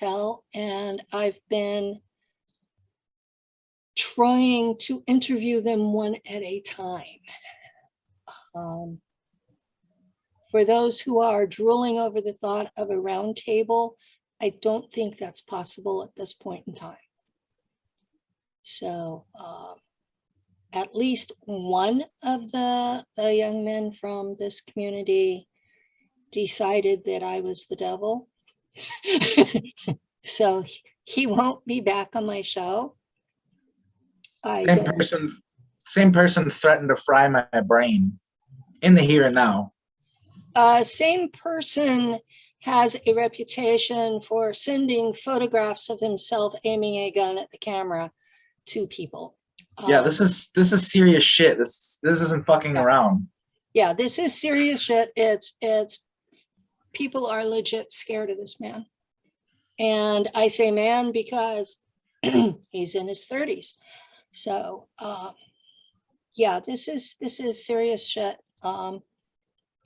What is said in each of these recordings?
tell, and I've been trying to interview them one at a time. For those who are drooling over the thought of a round table, I don't think that's possible at this point in time. So at least one of the young men from this community decided that I was the devil. So he won't be back on my show. Same person threatened to fry my brain in the here and now. Same person has a reputation for sending photographs of himself aiming a gun at the camera to people. Yeah, this is serious shit. This isn't fucking around. Yeah, this is serious shit. It's people are legit scared of this man. And I say man because he's in his 30s. So yeah, this is serious shit.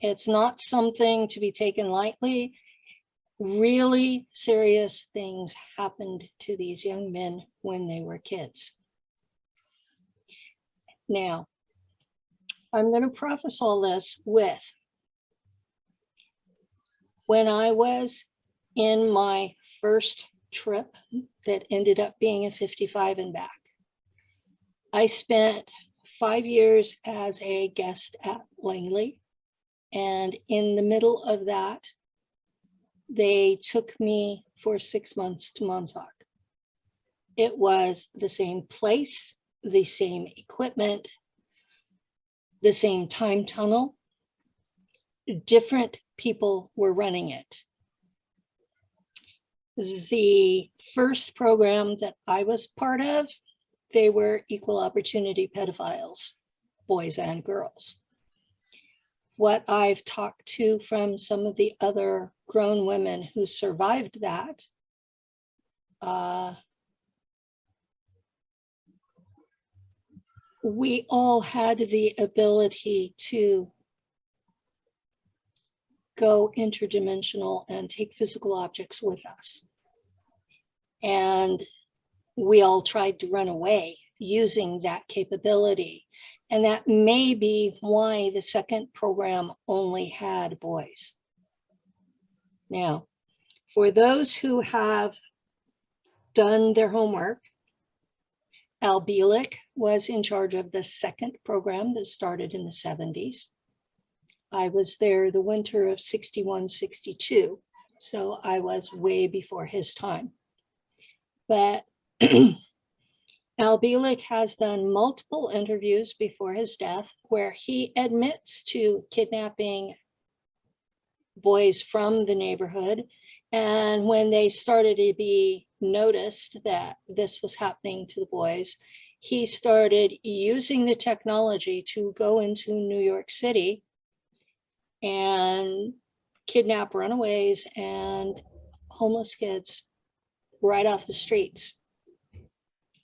It's not something to be taken lightly. Really serious things happened to these young men when they were kids. Now, I'm going to preface all this with, when I was in my first trip that ended up being a 55 and back, I spent 5 years as a guest at Langley. And in the middle of that, they took me for 6 months to Montauk. It was the same place, the same equipment, the same time tunnel. Different people were running it. The first program that I was part of, they were equal opportunity pedophiles, boys and girls. What I've talked to from some of the other grown women who survived that, we all had the ability to go interdimensional and take physical objects with us. And we all tried to run away using that capability. And that may be why the second program only had boys. Now, for those who have done their homework, Al Bielik was in charge of the second program that started in the 70s. I was there the winter of 61, 62. So I was way before his time. But Al Bielik has done multiple interviews before his death where he admits to kidnapping boys from the neighborhood. And when they started to be noticed that this was happening to the boys, he started using the technology to go into New York City and kidnap runaways and homeless kids right off the streets.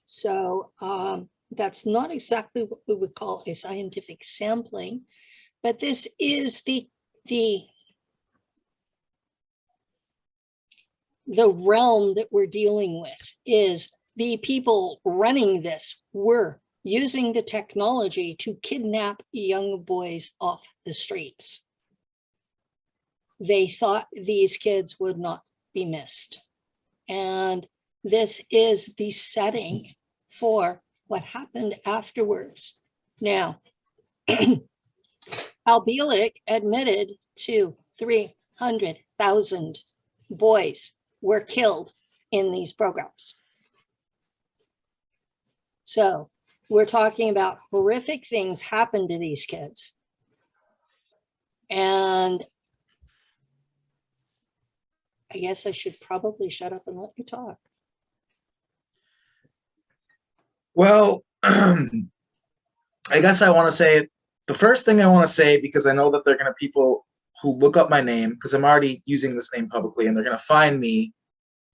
So that's not exactly what we would call a scientific sampling, but this is the realm that we're dealing with. Is the people running this were using the technology to kidnap young boys off the streets. They thought these kids would not be missed. And this is the setting for what happened afterwards. Now, Al Bielik admitted to 300,000 boys were killed in these programs. So we're talking about horrific things happen to these kids. And I guess I should probably shut up and let you talk. Well, I guess I want to say, the first thing I want to say, because I know that they're going to people who look up my name, because I'm already using this name publicly, and they're going to find me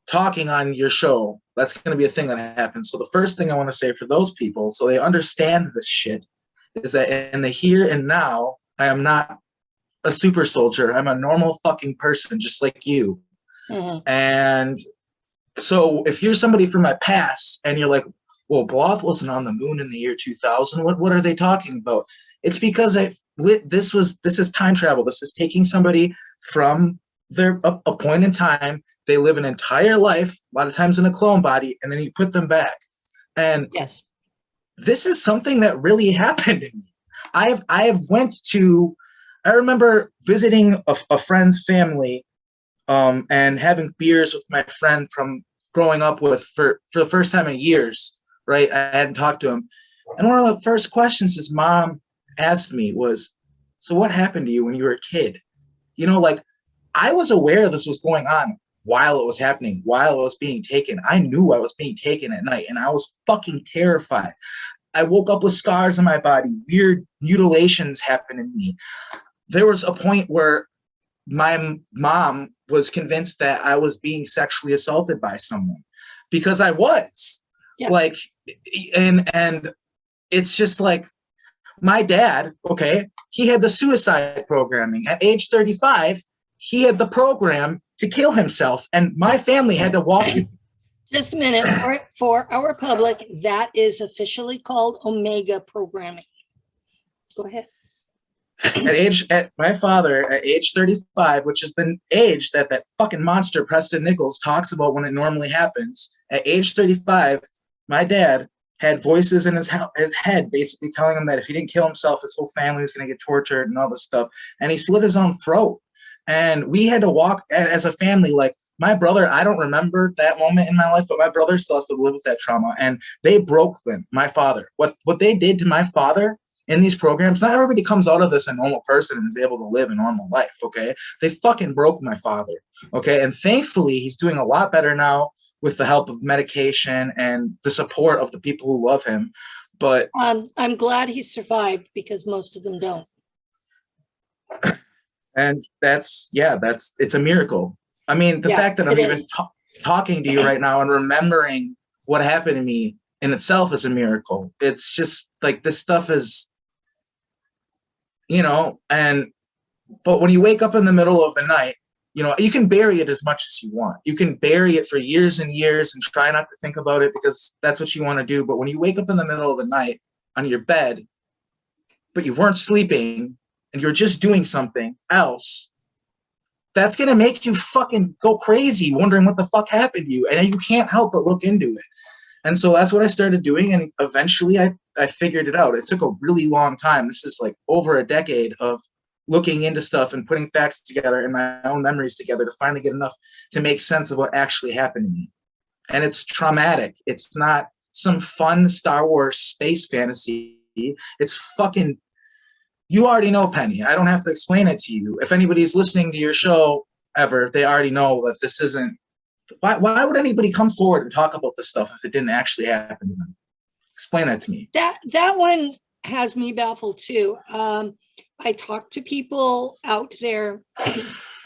talking on your show. That's going to be a thing that happens. So the first thing I want to say for those people, so they understand this shit, is that in the here and now, I am not a super soldier. I'm a normal fucking person, just like you. Mm-hmm. And So if you're somebody from my past and you're like, well, Bloth wasn't on the moon in the year 2000, what are they talking about? It's because this is time travel. This is taking somebody from a point in time. They live an entire life, a lot of times in a clone body, and then you put them back. And Yes. This is something that really happened to me. I remember visiting a friend's family, and having beers with my friend from growing up with for the first time in years, right? I hadn't talked to him. And one of the first questions his mom asked me was, so what happened to you when you were a kid? You know, like, I was aware this was going on while it was happening, while it was being taken. I knew I was being taken at night, and I was fucking terrified. I woke up with scars on my body, weird mutilations happened to me. There was a point where my mom was convinced that I was being sexually assaulted by someone, because I was. Yeah. Like, and it's just like, my dad, okay, he had the suicide programming. At age 35, he had the program to kill himself, and my family had to walk. Just a minute. For our public, that is officially called Omega programming. Go ahead. At my father, at age 35, which is the age that fucking monster Preston Nichols talks about when it normally happens, at age 35, my dad had voices in his head basically telling him that if he didn't kill himself, his whole family was going to get tortured and all this stuff. And he slit his own throat. And we had to walk as a family. Like, my brother, I don't remember that moment in my life, but my brother still has to live with that trauma. And they broke them, my father. What they did to my father in these programs, not everybody comes out of this a normal person and is able to live a normal life, okay? They fucking broke my father, okay? And thankfully, he's doing a lot better now with the help of medication and the support of the people who love him. But I'm glad he survived, because most of them don't. and it's a miracle. I mean, the fact that I'm even talking to you right now and remembering what happened to me in itself is a miracle. It's just like, this stuff is, but when you wake up in the middle of the night, you can bury it as much as you want. You can bury it for years and years and try not to think about it because that's what you want to do. But when you wake up in the middle of the night on your bed, but you weren't sleeping and you're just doing something else, that's going to make you fucking go crazy wondering what the fuck happened to you. And you can't help but look into it. And so that's what I started doing. And eventually I figured it out. It took a really long time. This is like over a decade of looking into stuff and putting facts together and my own memories together to finally get enough to make sense of what actually happened to me. And it's traumatic. It's not some fun Star Wars space fantasy. It's fucking, you already know, Penny. I don't have to explain it to you. If anybody's listening to your show ever, they already know that this isn't. Why would anybody come forward and talk about this stuff if it didn't actually happen to them? Explain that to me. That one has me baffled too. I talk to people out there.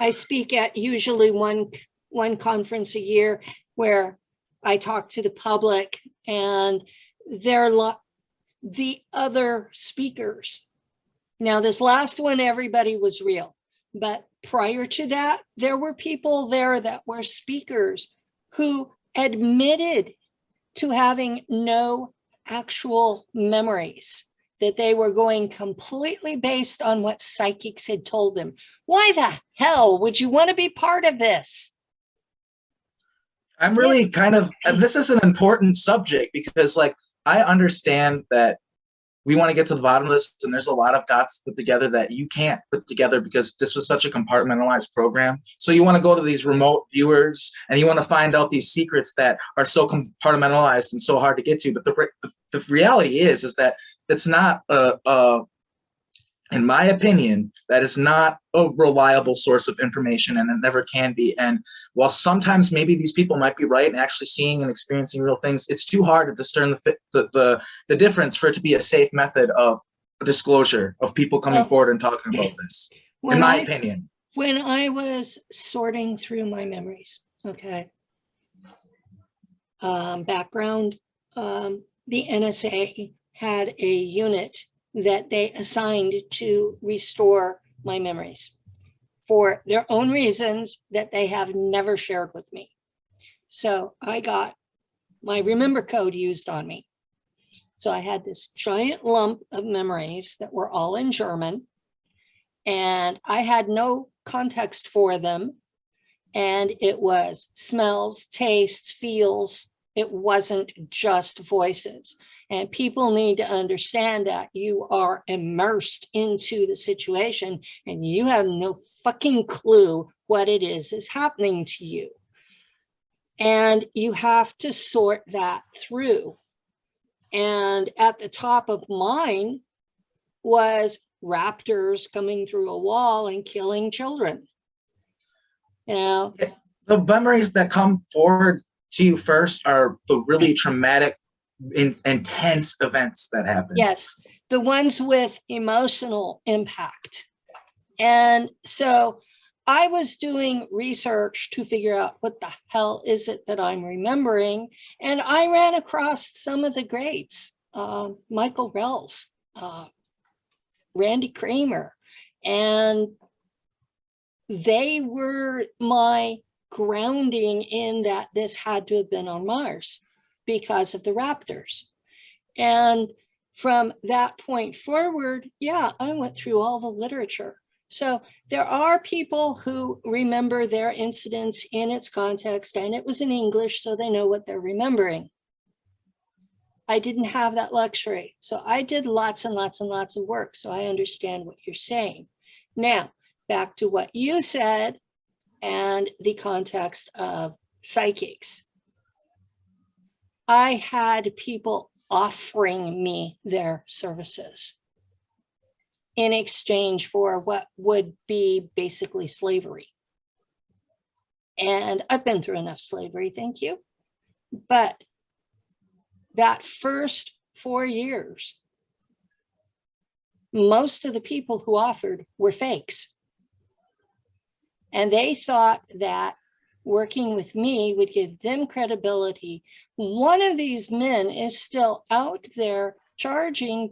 I speak at usually one conference a year where I talk to the public, and they're the other speakers. Now, this last one, everybody was real, but prior to that, there were people there that were speakers who admitted to having no actual memories, that they were going completely based on what psychics had told them. Why the hell would you want to be part of this? I'm really this is an important subject because, like, I understand that we want to get to the bottom of this, and there's a lot of dots put together that you can't put together because this was such a compartmentalized program. So you want to go to these remote viewers and you want to find out these secrets that are so compartmentalized and so hard to get to. But the reality is that it's not in my opinion, that is not a reliable source of information, and it never can be. And while sometimes maybe these people might be right and actually seeing and experiencing real things, it's too hard to discern the difference for it to be a safe method of disclosure of people coming forward and talking about this, in my opinion. When I was sorting through my memories, okay, background, the NSA had a unit that they assigned to restore my memories for their own reasons that they have never shared with me. So I got my remember code used on me. So I had this giant lump of memories that were all in German, and I had no context for them. And it was smells, tastes, feels. It wasn't just voices. And people need to understand that you are immersed into the situation and you have no fucking clue what it is happening to you. And you have to sort that through. And at the top of mine was raptors coming through a wall and killing children. You know, the memories that come forward to you first are the really traumatic, intense events that happen. yes, the ones with emotional impact. And so I was doing research to figure out what the hell is it that I'm remembering. And I ran across some of the greats, Michael Relf, Randy Kramer, and they were my grounding in that this had to have been on Mars because of the raptors. And from that point forward, yeah, I went through all the literature. So there are people who remember their incidents in its context, and it was in English, so they know what they're remembering. I didn't have that luxury. So I did lots and lots and lots of work. So I understand what you're saying. Now, back to what you said and the context of psychics. I had people offering me their services in exchange for what would be basically slavery. And I've been through enough slavery, thank you. But that first 4 years, most of the people who offered were fakes. And they thought that working with me would give them credibility. One of these men is still out there charging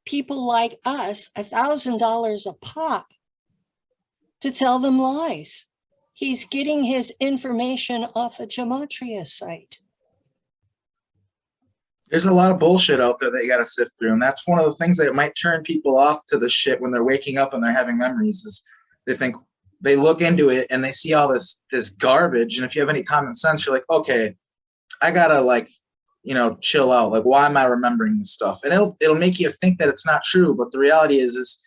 people like us $1,000 a pop to tell them lies. He's getting his information off a gematria site. There's a lot of bullshit out there that you got to sift through. And that's one of the things that might turn people off to the shit when they're waking up and they're having memories is they think, they look into it and they see all this garbage. And if you have any common sense, you're like, okay, I gotta chill out. Like, why am I remembering this stuff? And it'll make you think that it's not true. But the reality is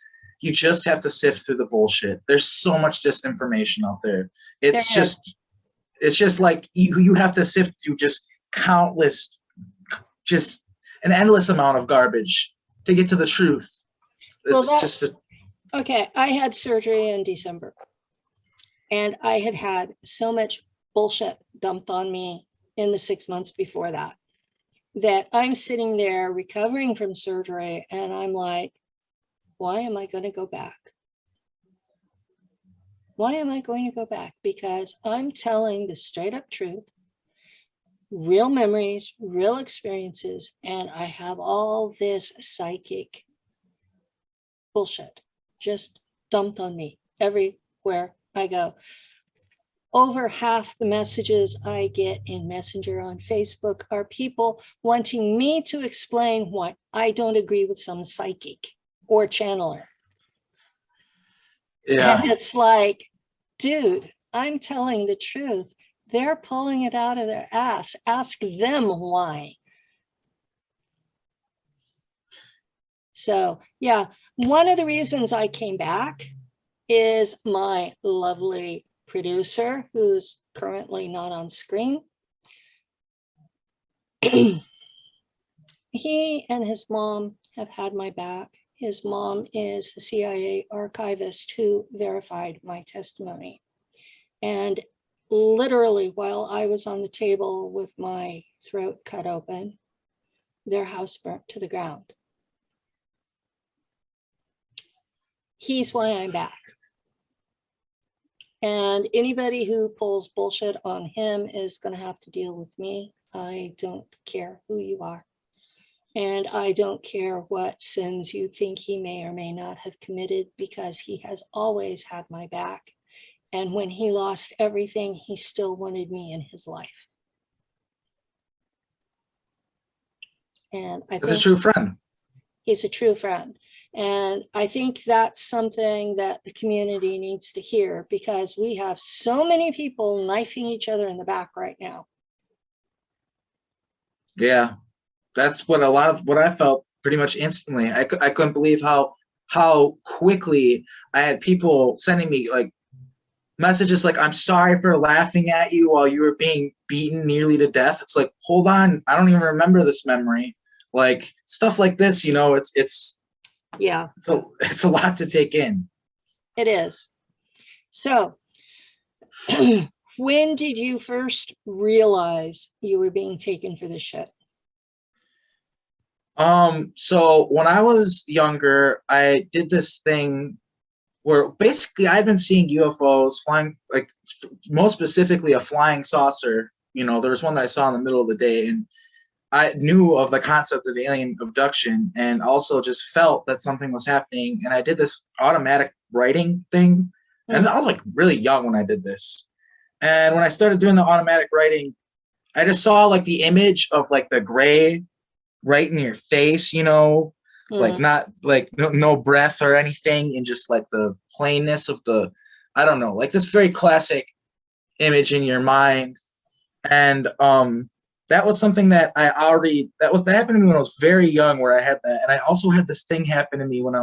you just have to sift through the bullshit. There's so much disinformation out there. It's just like you have to sift through just countless, just an endless amount of garbage to get to the truth. Okay, I had surgery in December. And I had so much bullshit dumped on me in the 6 months before that I'm sitting there recovering from surgery. And I'm like, why am I going to go back? Why am I going to go back? Because I'm telling the straight up truth, real memories, real experiences, and I have all this psychic bullshit just dumped on me everywhere I go. Over half the messages I get in Messenger on Facebook are people wanting me to explain why I don't agree with some psychic or channeler. Yeah. And it's like, dude, I'm telling the truth. They're pulling it out of their ass. Ask them why. So, yeah, one of the reasons I came back is my lovely producer, who's currently not on screen. He and his mom have had my back. His mom is the CIA archivist who verified my testimony. And literally, while I was on the table with my throat cut open, their house burnt to the ground. He's why I'm back. And anybody who pulls bullshit on him is going to have to deal with me. I don't care who you are. And I don't care what sins you think he may or may not have committed, because he has always had my back. And when he lost everything, he still wanted me in his life. And I That's a think true friend. he's a true friend. And I think that's something that the community needs to hear, because we have so many people knifing each other in the back right now. Yeah, that's what I felt pretty much instantly. I couldn't believe how quickly I had people sending me like messages like, I'm sorry for laughing at you while you were being beaten nearly to death. It's like, hold on, I don't even remember this memory. Like stuff like this, you know, it's Yeah, it's a lot to take in. it is. So when did you first realize you were being taken for this shit? So when I was younger, I did this thing where basically I've been seeing UFOs flying, like most specifically a flying saucer. You know, there was one that I saw in the middle of the day, and I knew of the concept of alien abduction and also just felt that something was happening. And I did this automatic writing thing. And I was like really young when I did this. And when I started doing the automatic writing, I just saw like the image of like the gray right in your face, you know, like not like no breath or anything, and just like the plainness of the, I don't know, like this very classic image in your mind. And that was something that that happened to me when I was very young, where I had that. And I also had this thing happen to me when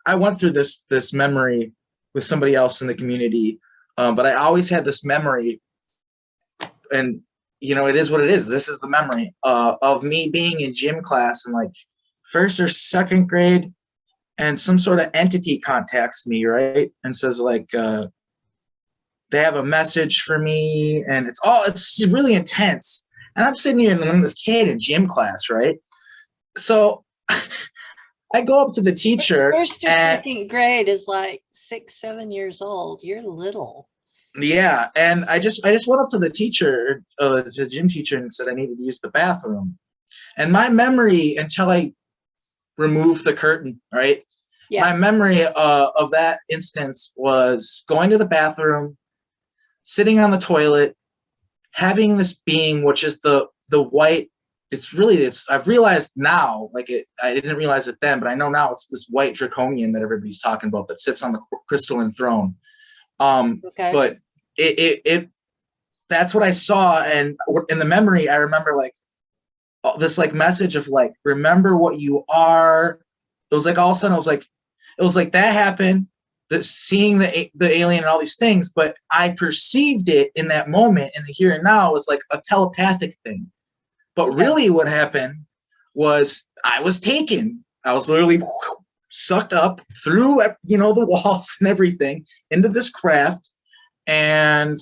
I went through this memory with somebody else in the community. But I always had this memory, and you know, it is what it is. This is the memory of me being in gym class in like first or second grade, and some sort of entity contacts me, right? And says like, they have a message for me, and it's really intense. And I'm sitting here and I'm this kid in gym class, right? So I go up to the teacher. First or second grade is like 6, 7 years old. You're little. Yeah, and I just went up to the teacher, the gym teacher, and said I needed to use the bathroom. And my memory, until I removed the curtain, right? Yeah. My memory of that instance was going to the bathroom, sitting on the toilet, having this being, which is the white. I've realized now, I didn't realize it then, but I know now it's this white draconian that everybody's talking about that sits on the crystalline throne. Okay. But it that's what I saw, and in the memory I remember like this like message of like, remember what you are. It was like all of a sudden it was like that happened, that seeing the alien and all these things, but I perceived it in that moment in the here and now was like a telepathic thing. But really what happened was I was taken. I was literally sucked up through, you know, the walls and everything into this craft. And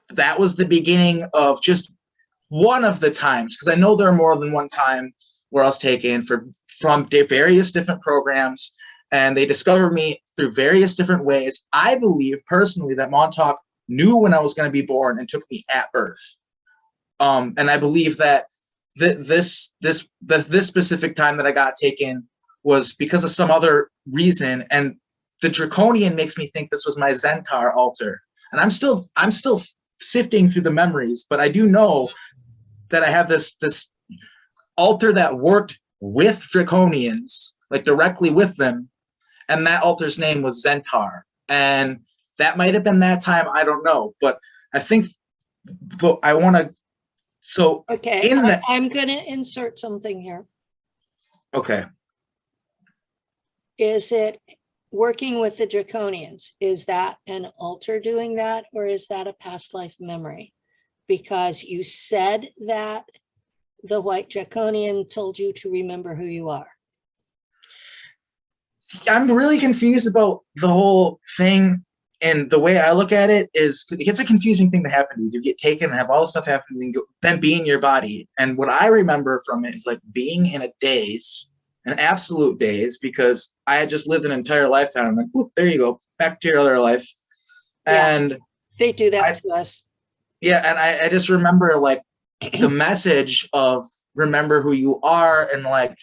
that was the beginning of just one of the times, because I know there are more than one time where I was taken from various different programs, and they discovered me through various different ways. I believe personally that Montauk knew when I was going to be born and took me at birth. And I believe that this specific time that I got taken was because of some other reason. And the draconian makes me think this was my Zentaur altar. And I'm still sifting through the memories, but I do know that I have this altar that worked with draconians, like directly with them, and that altar's name was Zentaur. And that might have been that time, I don't know, but I think I want to. So okay, I'm going to insert something here. Okay. Is it working with the draconians? Is that an altar doing that, or is that a past life memory? Because you said that the white draconian told you to remember who you are. I'm really confused about the whole thing. And the way I look at it is, it gets a confusing thing to happen to you. You get taken and have all this stuff happen, and then be in your body. And what I remember from it is like being in a daze, an absolute daze, because I had just lived an entire lifetime. I'm like, whoop, there you go, back to your other life. Yeah, and they do that to us. Yeah, and I just remember like the message of remember who you are, and like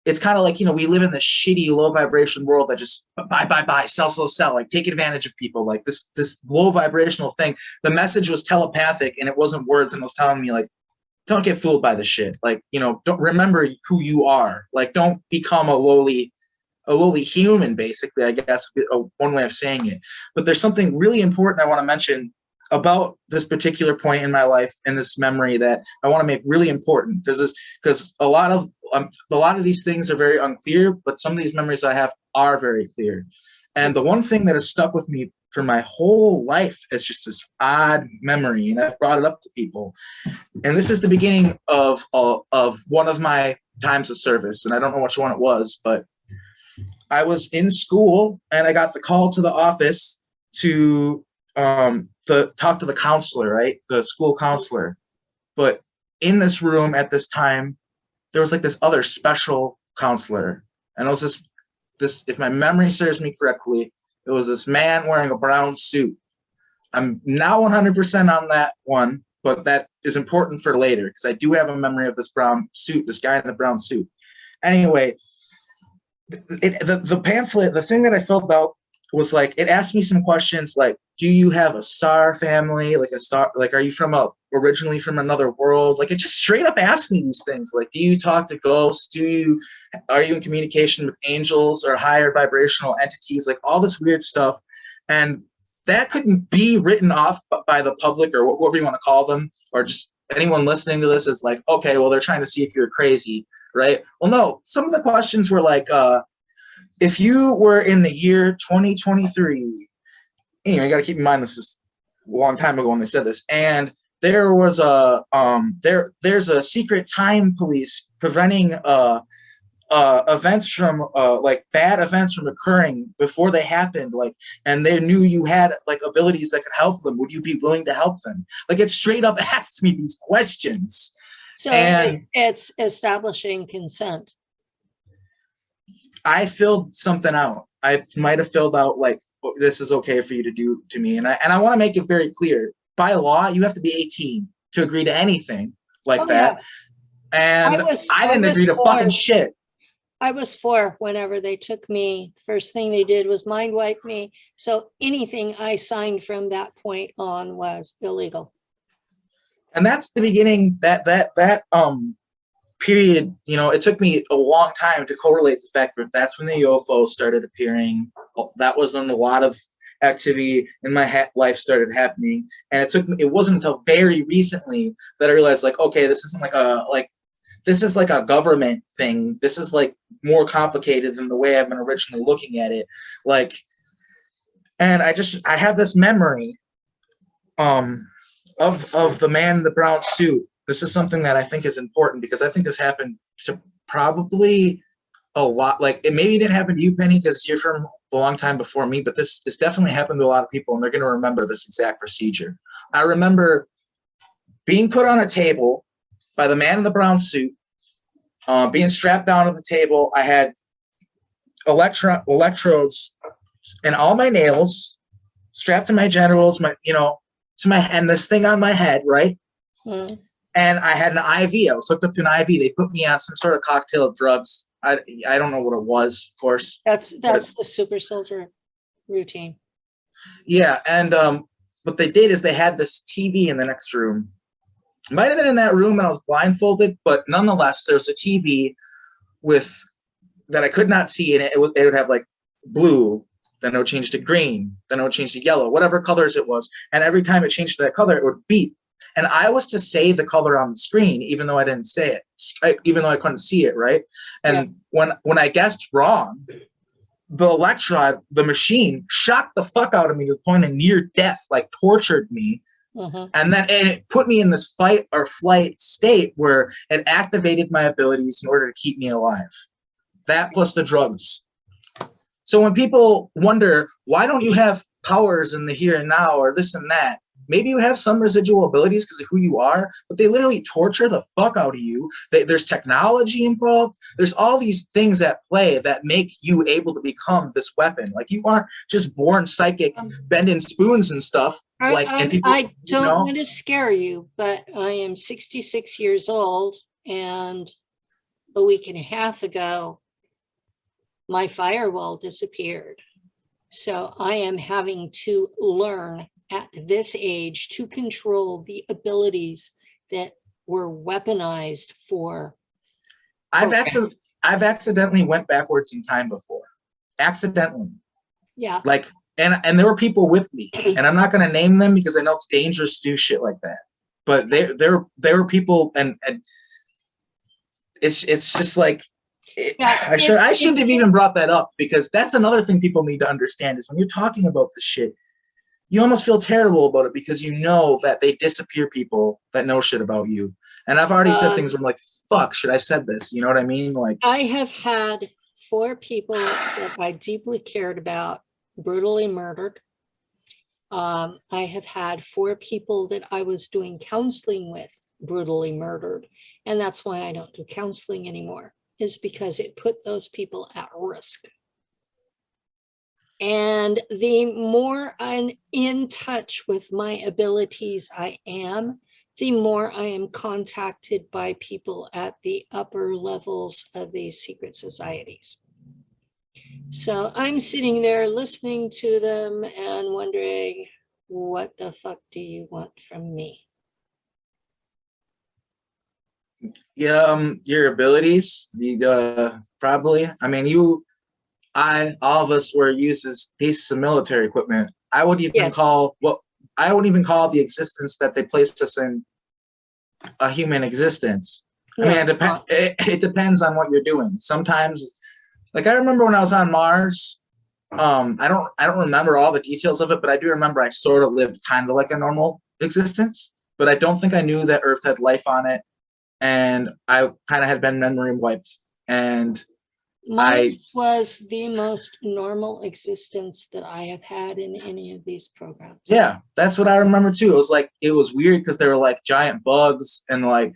it's kind of like, we live in this shitty low vibration world that just buy, sell, like take advantage of people, like this low vibrational thing. The message was telepathic and it wasn't words, and it was telling me like, don't get fooled by the shit. Like, don't remember who you are. Like, don't become a lowly human, basically, I guess, one way of saying it. But there's something really important I want to mention about this particular point in my life and this memory that I want to make really important, because a lot of these things are very unclear, but some of these memories I have are very clear. And the one thing that has stuck with me for my whole life is just this odd memory, and I've brought it up to people. And this is the beginning of one of my times of service, and I don't know which one it was, but I was in school and I got the call to the office to talk to the counselor, right? The school counselor. But in this room at this time, there was like this other special counselor. And it was this, if my memory serves me correctly, it was this man wearing a brown suit. I'm now 100% on that one, but that is important for later because I do have a memory of this brown suit, this guy in the brown suit. Anyway, the pamphlet, the thing that I filled out was like, it asked me some questions like, do you have a star family? Like are you originally from another world? Like, it just straight up asked me these things. Like, do you talk to ghosts? Are you in communication with angels or higher vibrational entities? Like all this weird stuff. And that couldn't be written off by the public or whoever you want to call them, or just anyone listening to this is like, okay, well, they're trying to see if you're crazy, right? Well, no, some of the questions were like, if you were in the year 2023, you got to keep in mind this is a long time ago when they said this, and there was there's a secret time police preventing events from like bad events from occurring before they happened, like, and they knew you had like abilities that could help them. Would you be willing to help them? Like, it straight up asked me these questions. So and it's establishing consent. I filled something out. I might have filled out like, this is okay for you to do to me. And I want to make it very clear. By law, you have to be 18 to agree to anything like that. Yeah. And I didn't agree to fucking shit. I was 4 whenever they took me. First thing they did was mind wipe me. So anything I signed from that point on was illegal. And that's the beginning, that period, it took me a long time to correlate the fact that that's when the UFO started appearing. That was when a lot of activity in my life started happening. And it wasn't until very recently that I realized, like, okay, this isn't this is like a government thing. This is like more complicated than the way I've been originally looking at it. Like, and I have this memory of the man in the brown suit. This is something that I think is important because I think this happened to probably a lot. Like, it maybe didn't happen to you, Penny, because you're from a long time before me, but this definitely happened to a lot of people, and they're going to remember this exact procedure. I remember being put on a table by the man in the brown suit, being strapped down to the table. I had electrodes and all my nails strapped to my genitals, to my and this thing on my head, right? Mm. And I had an IV. I was hooked up to an IV. They put me on some sort of cocktail of drugs. I don't know what it was, of course. That's the super soldier routine. Yeah, and what they did is they had this TV in the next room. Might have been in that room and I was blindfolded, but nonetheless, there was a TV that I could not see, and it would have like blue, then it would change to green, then it would change to yellow, whatever colors it was. And every time it changed to that color, it would beep. And I was to say the color on the screen, even though I didn't say it, even though I couldn't see it, right? And yeah. when I guessed wrong, the machine shocked the fuck out of me to the point of near death, like tortured me. Mm-hmm. And it put me in this fight or flight state where it activated my abilities in order to keep me alive. That plus the drugs. So when people wonder, why don't you have powers in the here and now or this and that? Maybe you have some residual abilities because of who you are, but they literally torture the fuck out of you. There's technology involved. There's all these things at play that make you able to become this weapon. Like, you aren't just born psychic, bending spoons and stuff. I don't want to scare you, but I am 66 years old, and a week and a half ago, my firewall disappeared. So I am having to learn at this age to control the abilities that were weaponized for. I've accidentally went backwards in time before. Accidentally. Yeah. Like, and there were people with me, and I'm not going to name them because I know it's dangerous to do shit like that. But there were people, and it's just like, I shouldn't have even brought that up, because that's another thing people need to understand is when you're talking about this shit, you almost feel terrible about it because you know that they disappear people that know shit about you. And I've already said things where I'm like, fuck, should I have said this? You know what I mean? Like, I have had 4 people that I deeply cared about brutally murdered. I have had 4 people that I was doing counseling with brutally murdered. And that's why I don't do counseling anymore, is because it put those people at risk. And the more I'm in touch with my abilities I am, the more I am contacted by people at the upper levels of these secret societies. So I'm sitting there listening to them and wondering, what the fuck do you want from me? yeah, your abilities, probably. I mean, all of us were used as pieces of military equipment. I wouldn't even call the existence that they placed us in a human existence. No, I mean, it depends on what you're doing. Sometimes, like, I remember when I was on Mars, I don't remember all the details of it, but I do remember I sort of lived kind of like a normal existence, but I don't think I knew that Earth had life on it, and I kind of had been memory wiped, and Mars was the most normal existence that I have had in any of these programs. Yeah, that's what I remember too. It was weird because there were like giant bugs and like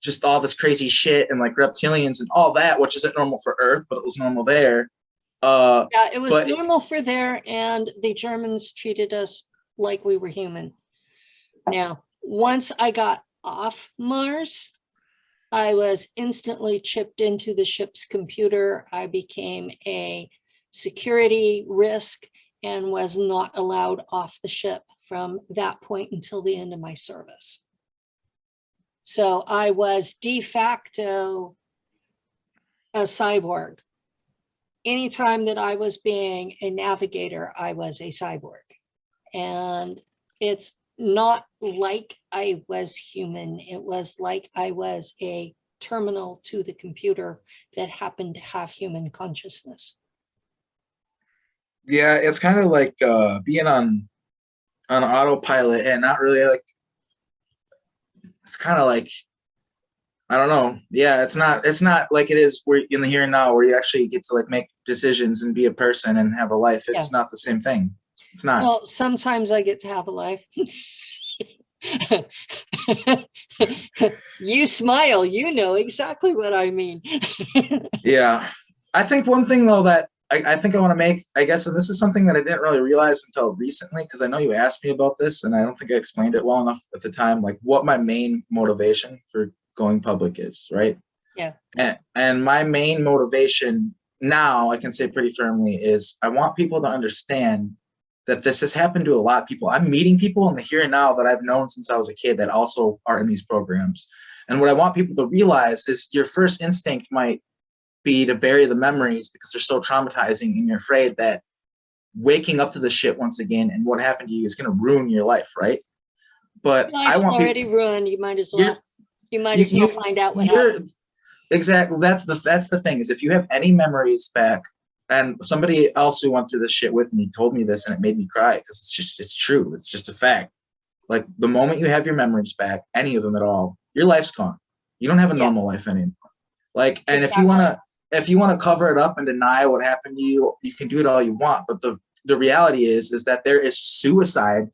just all this crazy shit and like reptilians and all that, which isn't normal for Earth, but it was normal there. Yeah, it was normal for there, and the Germans treated us like we were human. Now, once I got off Mars, I was instantly chipped into the ship's computer. I became a security risk and was not allowed off the ship from that point until the end of my service. So I was de facto a cyborg. Anytime that I was being a navigator, I was a cyborg. And it's not like I was human. It was like I was a terminal to the computer that happened to have human consciousness. Yeah, it's kind of like being on autopilot and not really like, it's kind of like, I don't know. Yeah, it's not like it is where in the here and now where you actually get to like make decisions and be a person and have a life. It's not the same thing. It's not. Well, sometimes I get to have a life. You smile, you know exactly what I mean. Yeah. I think one thing though that I think I want to make, I guess, and this is something that I didn't really realize until recently, because I know you asked me about this and I don't think I explained it well enough at the time, like what my main motivation for going public is, right? Yeah. And my main motivation now, I can say pretty firmly, is I want people to understand that this has happened to a lot of people. I'm meeting people in the here and now that I've known since I was a kid that also are in these programs. And what I want people to realize is your first instinct might be to bury the memories because they're so traumatizing, and you're afraid that waking up to the shit once again and what happened to you is going to ruin your life, right? But Life's I want already people, ruined. You might as well find out what happened. Exactly. That's the thing, is if you have any memories back, and somebody else who went through this shit with me told me this and it made me cry because it's true. It's just a fact. Like the moment you have your memories back, any of them at all, your life's gone. You don't have a normal life anymore. Like, and Exactly. if you want to cover it up and deny what happened to you, you can do it all you want. But the reality is that there is suicide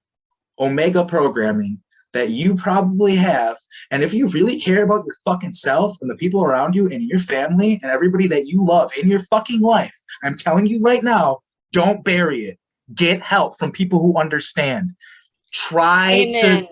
omega programming that you probably have. And if you really care about your fucking self and the people around you and your family and everybody that you love in your fucking life, I'm telling you right now, don't bury it. Get help from people who understand. Try Amen.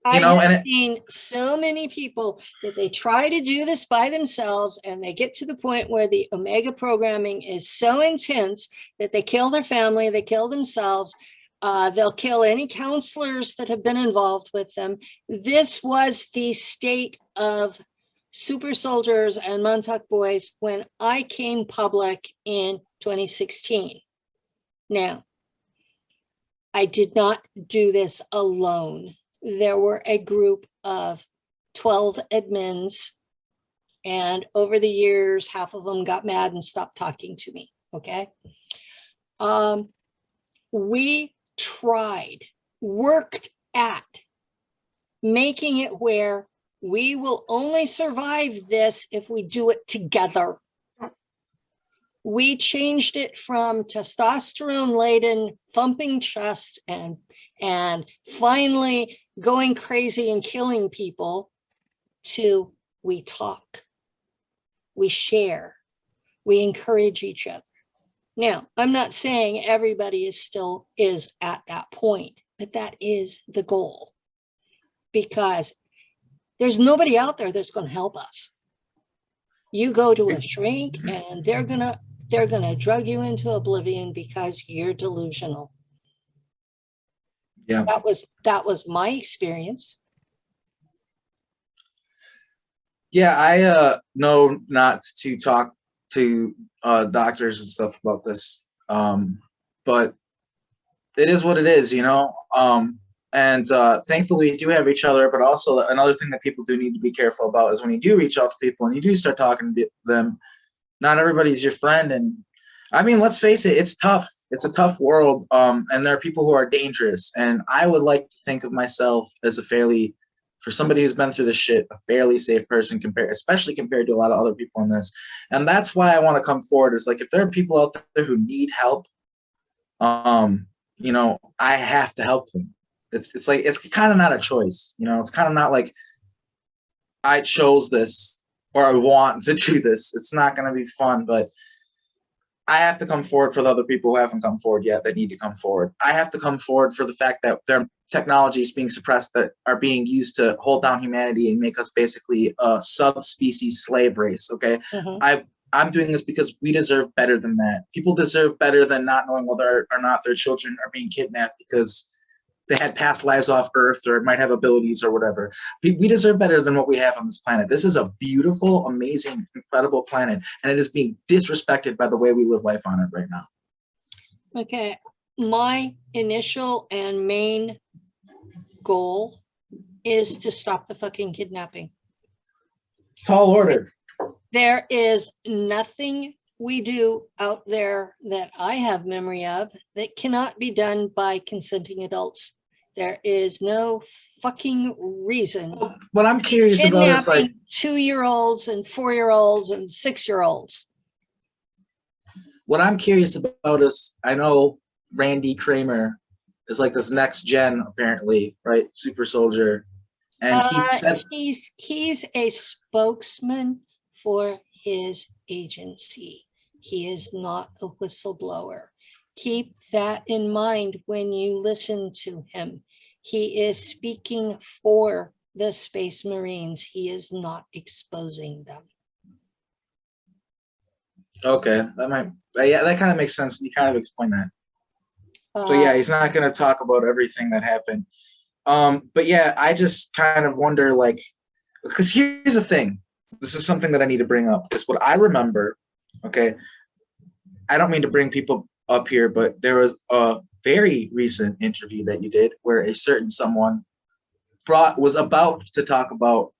I know, have and seen so many people that they try to do this by themselves and they get to the point where the Omega programming is so intense that they kill their family, they kill themselves, they'll kill any counselors that have been involved with them. This was the state of super soldiers and Montauk boys when I came public in 2016. Now, I did not do this alone. There were a group of 12 admins, and over the years, half of them got mad and stopped talking to me, okay? We worked at making it where we will only survive this if we do it together. We changed it from testosterone-laden thumping chests and finally going crazy and killing people to we talk, we share, we encourage each other. Now, I'm not saying everybody is at that point, but that is the goal, because there's nobody out there that's going to help us. You go to a shrink and they're gonna drug you into oblivion because you're delusional. yeah. That was my experience. Yeah, I know not to talk to doctors and stuff about this, but it is what it is, you know. And thankfully, we do have each other. But also, another thing that people do need to be careful about is when you do reach out to people and you do start talking to them, not everybody's your friend. And I mean, let's face it, it's tough. It's a tough world, and there are people who are dangerous. And I would like to think of myself as for somebody who's been through this shit, a fairly safe person especially compared to a lot of other people in this. And that's why I want to come forward. Is like, if there are people out there who need help, you know, I have to help them. It's like, it's kind of not a choice, you know. It's kind of not like I chose this or I want to do this. It's not going to be fun, but I have to come forward for the other people who haven't come forward yet that need to come forward. I have to come forward for the fact that their technology is being suppressed, that are being used to hold down humanity and make us basically a subspecies slave race. Okay. Mm-hmm. I'm doing this because we deserve better than that. People deserve better than not knowing whether or not their children are being kidnapped because they had past lives off Earth or might have abilities or whatever. We deserve better than what we have on this planet. This is a beautiful, amazing, incredible planet, and it is being disrespected by the way we live life on it right now. Okay, my initial and main goal is to stop the fucking kidnapping. Tall order. There is nothing we do out there that I have memory of that cannot be done by consenting adults. There is no fucking reason. What I'm curious about is like 2-year-olds and 4-year-olds and 6-year-olds. What I'm curious about is, I know Randy Kramer is like this next gen, apparently, right? Super soldier. And he said he's a spokesman for his agency. He is not a whistleblower. Keep that in mind when you listen to him. He is speaking for the Space Marines. He is not exposing them. Okay, that kind of makes sense. You kind of explain that. So yeah, he's not going to talk about everything that happened. But yeah, I just kind of wonder, like, because here's the thing. This is something that I need to bring up. Is what I remember. Okay, I don't mean to bring people up here, but there was a very recent interview that you did where a certain someone was about to talk about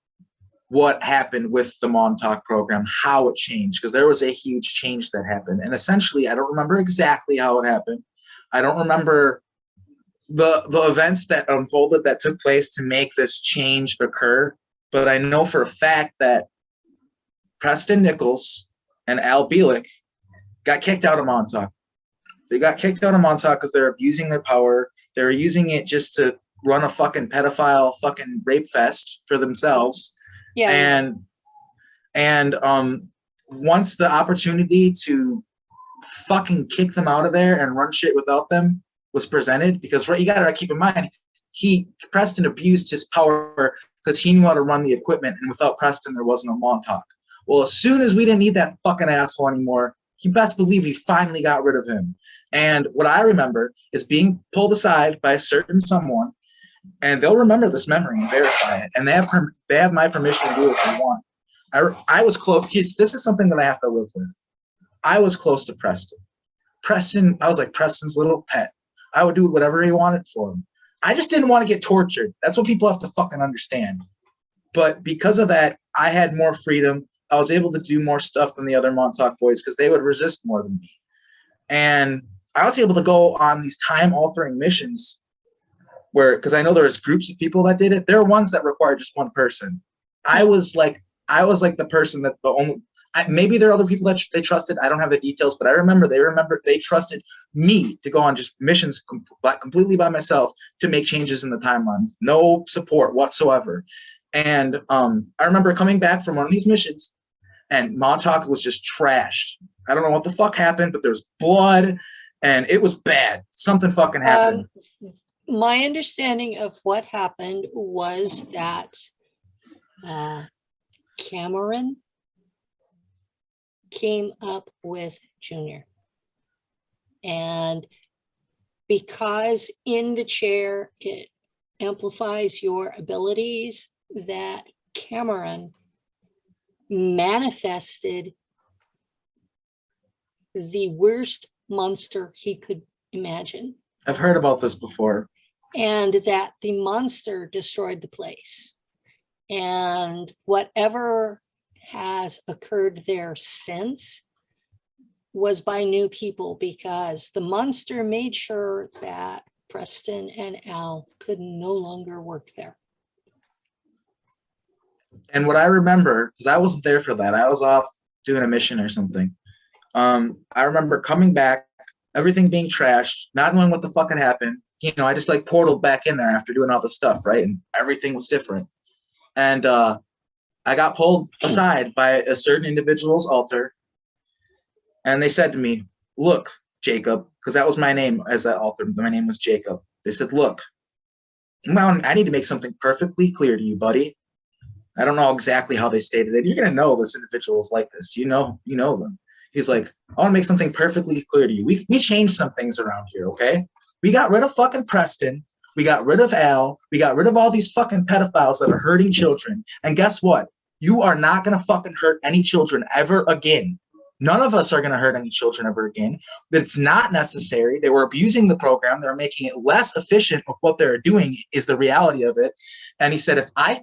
what happened with the Montauk program, how it changed, because there was a huge change that happened. And essentially, I don't remember exactly how it happened. I don't remember the events that unfolded that took place to make this change occur. But I know for a fact that Preston Nichols and Al Bielek got kicked out of Montauk. They got kicked out of Montauk because they're abusing their power. They were using it just to run a fucking pedophile fucking rape fest for themselves. Yeah. And once the opportunity to fucking kick them out of there and run shit without them was presented, because you gotta keep in mind, Preston abused his power because he knew how to run the equipment, and without Preston, there wasn't a Montauk. Well, as soon as we didn't need that fucking asshole anymore, you best believe we finally got rid of him. And what I remember is being pulled aside by a certain someone, and they'll remember this memory and verify it, and they have my permission to do what they want. I was close. This is something that I have to live with. I was close to Preston. I was like Preston's little pet. I would do whatever he wanted for him. I just didn't want to get tortured. That's what people have to fucking understand. But because of that, I had more freedom. I was able to do more stuff than the other Montauk boys because they would resist more than me. And I was able to go on these time-altering missions where, because I know there's groups of people that did it. There are ones that require just one person. I was like the person that maybe there are other people that they trusted. I don't have the details, but I remember they trusted me to go on just missions completely by myself to make changes in the timeline. No support whatsoever. And I remember coming back from one of these missions, and Montauk was just trashed. I don't know what the fuck happened, but there was blood, and it was bad. Something fucking happened. My understanding of what happened was that Cameron came up with Junior. And because in the chair, it amplifies your abilities, that Cameron manifested the worst monster he could imagine. I've heard about this before. And that the monster destroyed the place. And whatever has occurred there since was by new people, because the monster made sure that Preston and Al could no longer work there. And what I remember, because I wasn't there for that, I was off doing a mission or something. I remember coming back, everything being trashed, not knowing what the fuck had happened. You know, I just like portaled back in there after doing all the stuff, right? And everything was different. And I got pulled aside by a certain individual's altar. And they said to me, look, Jacob, because that was my name as that altar. My name was Jacob. They said, look, I need to make something perfectly clear to you, buddy. I don't know exactly how they stated it. You're going to know this individual is like this. You know them. He's like, I want to make something perfectly clear to you. We changed some things around here, okay? We got rid of fucking Preston. We got rid of Al. We got rid of all these fucking pedophiles that are hurting children. And guess what? You are not going to fucking hurt any children ever again. None of us are going to hurt any children ever again. That it's not necessary. They were abusing the program. They were making it less efficient with what they're doing is the reality of it. And he said, if I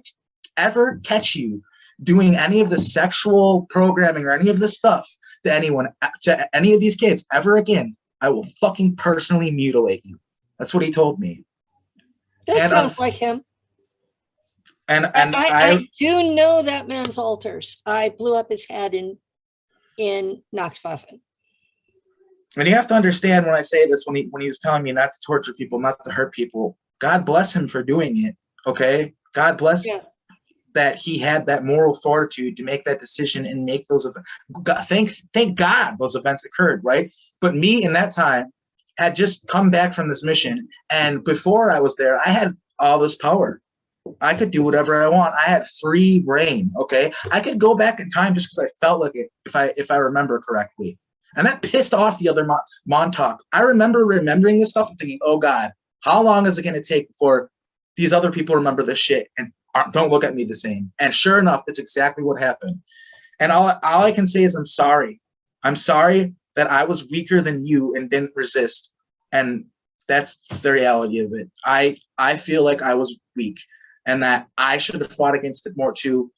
ever catch you doing any of the sexual programming or any of this stuff to anyone, to any of these kids ever again, I will fucking personally mutilate you. That's what he told me. That sounds like him. And I do know that man's altars. I blew up his head in Nacht Waffen. And you have to understand when I say this, when he was telling me not to torture people, not to hurt people, God bless him for doing it. Okay? God bless that he had that moral fortitude to make that decision and make those events. Thank God those events occurred, right? But me in that time had just come back from this mission, and before I was there, I had all this power. I could do whatever I want. I had free reign, okay? I could go back in time just because I felt like it, if I remember correctly. And that pissed off the other Montauk. I remember remembering this stuff and thinking, oh God, how long is it going to take before these other people remember this shit and don't look at me the same? And sure enough, it's exactly what happened. And all I can say is I'm sorry. I'm sorry that I was weaker than you and didn't resist. And that's the reality of it. I feel like I was weak and that I should have fought against it more too.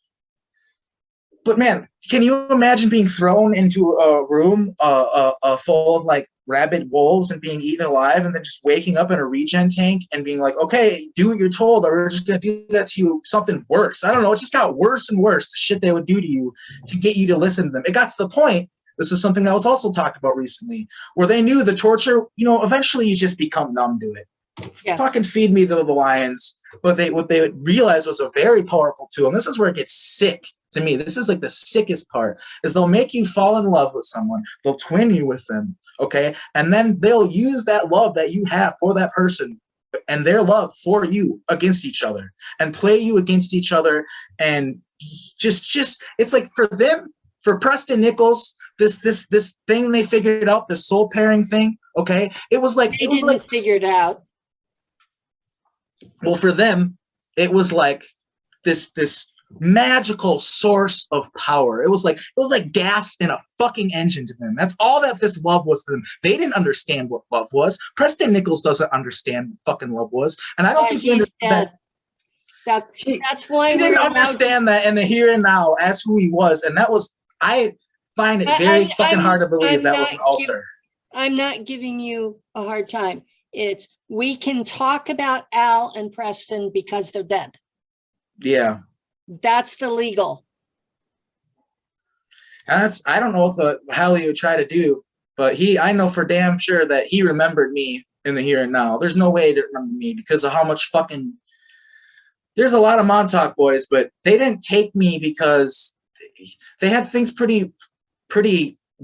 But man, can you imagine being thrown into a room full of like rabid wolves and being eaten alive and then just waking up in a regen tank and being like, okay, do what you're told or we're just going to do that to you, something worse. I don't know. It just got worse and worse, the shit they would do to you to get you to listen to them. It got to the point, this is something that was also talked about recently, where they knew the torture, eventually you just become numb to it. Yeah. Fucking feed me to the lions. But what they realized was a very powerful tool. And this is where it gets sick to me. This is like the sickest part, is they'll make you fall in love with someone. They'll twin you with them, okay? And then they'll use that love that you have for that person and their love for you against each other and play you against each other. And just it's like for them, for Preston Nichols, this thing they figured out, this soul pairing thing. Okay. It was like, They didn't figure it out. Well, for them, it was like this magical source of power. It was like gas in a fucking engine to them. That's all that this love was to them. They didn't understand what love was. Preston Nichols doesn't understand what fucking love was, and I don't think he understood that. That's why he didn't understand that in the here and now as who he was, and that was, I find it very fucking hard to believe that was an altar. I'm not giving you a hard time. It's, we can talk about Al and Preston because they're dead. Yeah. That's the legal. And I don't know what the hell he would try to do, but I know for damn sure that he remembered me in the here and now. There's no way to remember me because of how much fucking, there's a lot of Montauk boys, but they didn't take me because they had things pretty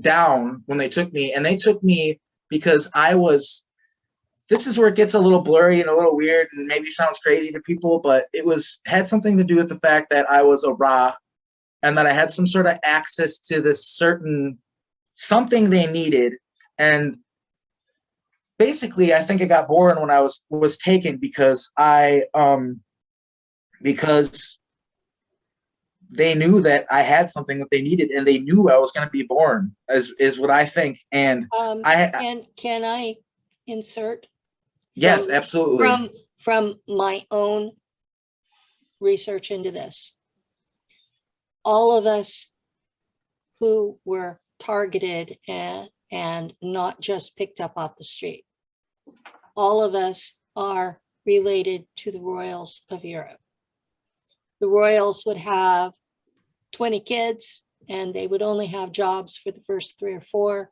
down when they took me, and they took me because this is where it gets a little blurry and a little weird and maybe sounds crazy to people, but it had something to do with the fact that I was a Ra and that I had some sort of access to this certain something they needed. And basically, I think I got born when I was taken because because they knew that I had something that they needed, and they knew I was going to be born, is what I think. And can I insert? Yes, absolutely. From my own research into this, all of us who were targeted and not just picked up off the street, all of us are related to the royals of Europe. The royals would have 20 kids, and they would only have jobs for the first 3 or 4.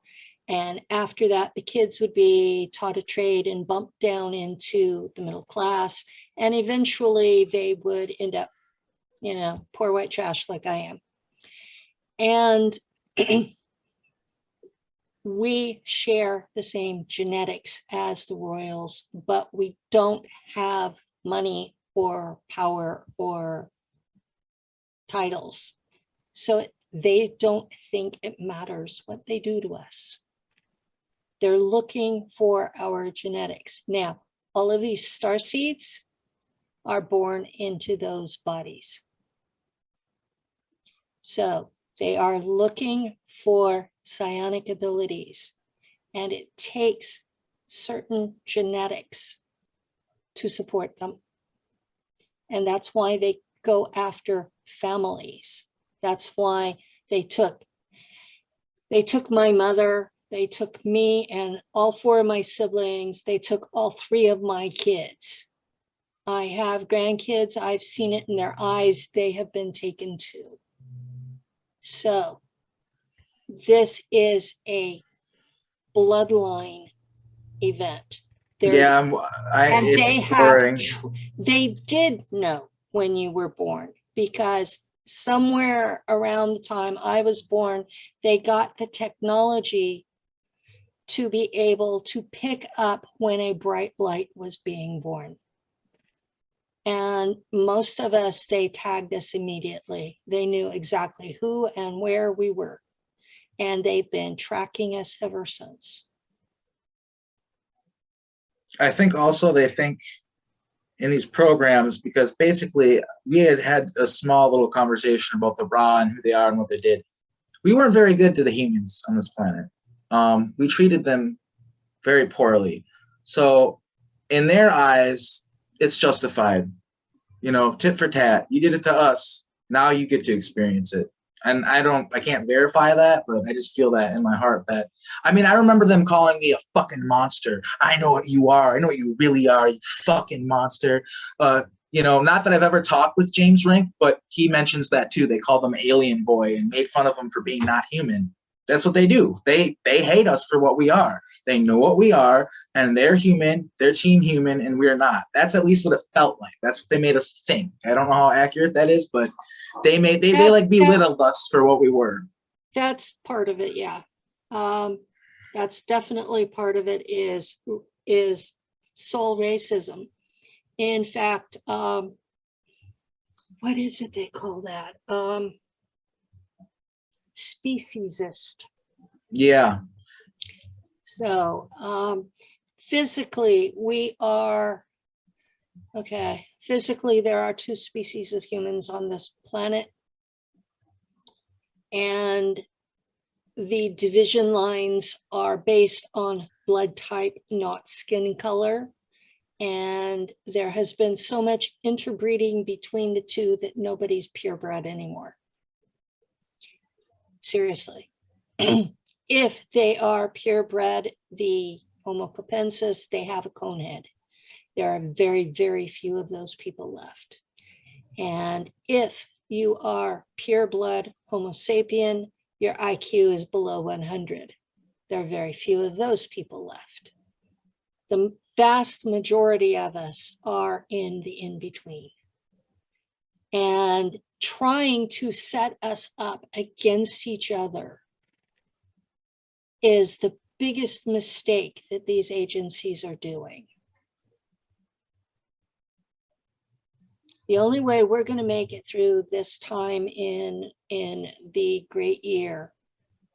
And after that, the kids would be taught a trade and bumped down into the middle class. And eventually they would end up, poor white trash like I am. And we share the same genetics as the royals, but we don't have money or power or titles. So they don't think it matters what they do to us. They're looking for our genetics. Now, all of these starseeds are born into those bodies. So they are looking for psionic abilities, and it takes certain genetics to support them. And that's why they go after families. That's why they took my mother, they took me and all 4 of my siblings, they took all 3 of my kids. I have grandkids, I've seen it in their eyes, they have been taken too. So this is a bloodline event. It's boring. They did know when you were born, because somewhere around the time I was born, they got the technology to be able to pick up when a bright light was being born. And most of us, they tagged us immediately. They knew exactly who and where we were. And they've been tracking us ever since. I think also they think in these programs, because basically we had a small little conversation about the Ra and who they are and what they did. We weren't very good to the humans on this planet. We treated them very poorly. So in their eyes, it's justified. Tit for tat. You did it to us. Now you get to experience it. And I can't verify that, but I just feel that in my heart I remember them calling me a fucking monster. I know what you are. I know what you really are, you fucking monster. Not that I've ever talked with James Rink, but he mentions that too. They call them alien boy and made fun of him for being not human. That's what they do. They hate us for what we are. They know what we are, and they're human, they're team human, and we're not. That's at least what it felt like. That's what they made us think. I don't know how accurate that is, but they belittled us for what we were. That's part of it, yeah. That's definitely part of it is soul racism. In fact, what is it they call that? Speciesist. Yeah. So physically, we are, okay, physically there are two species of humans on this planet. And the division lines are based on blood type, not skin color. And there has been so much interbreeding between the two that nobody's purebred anymore. Seriously. If they are purebred, the Homo capensis, they have a cone head. There are very, very few of those people left. And if you are pureblood Homo sapien, your IQ is below 100. There are very few of those people left. The vast majority of us are in the in-between. And trying to set us up against each other is the biggest mistake that these agencies are doing. The only way we're going to make it through this time in the great year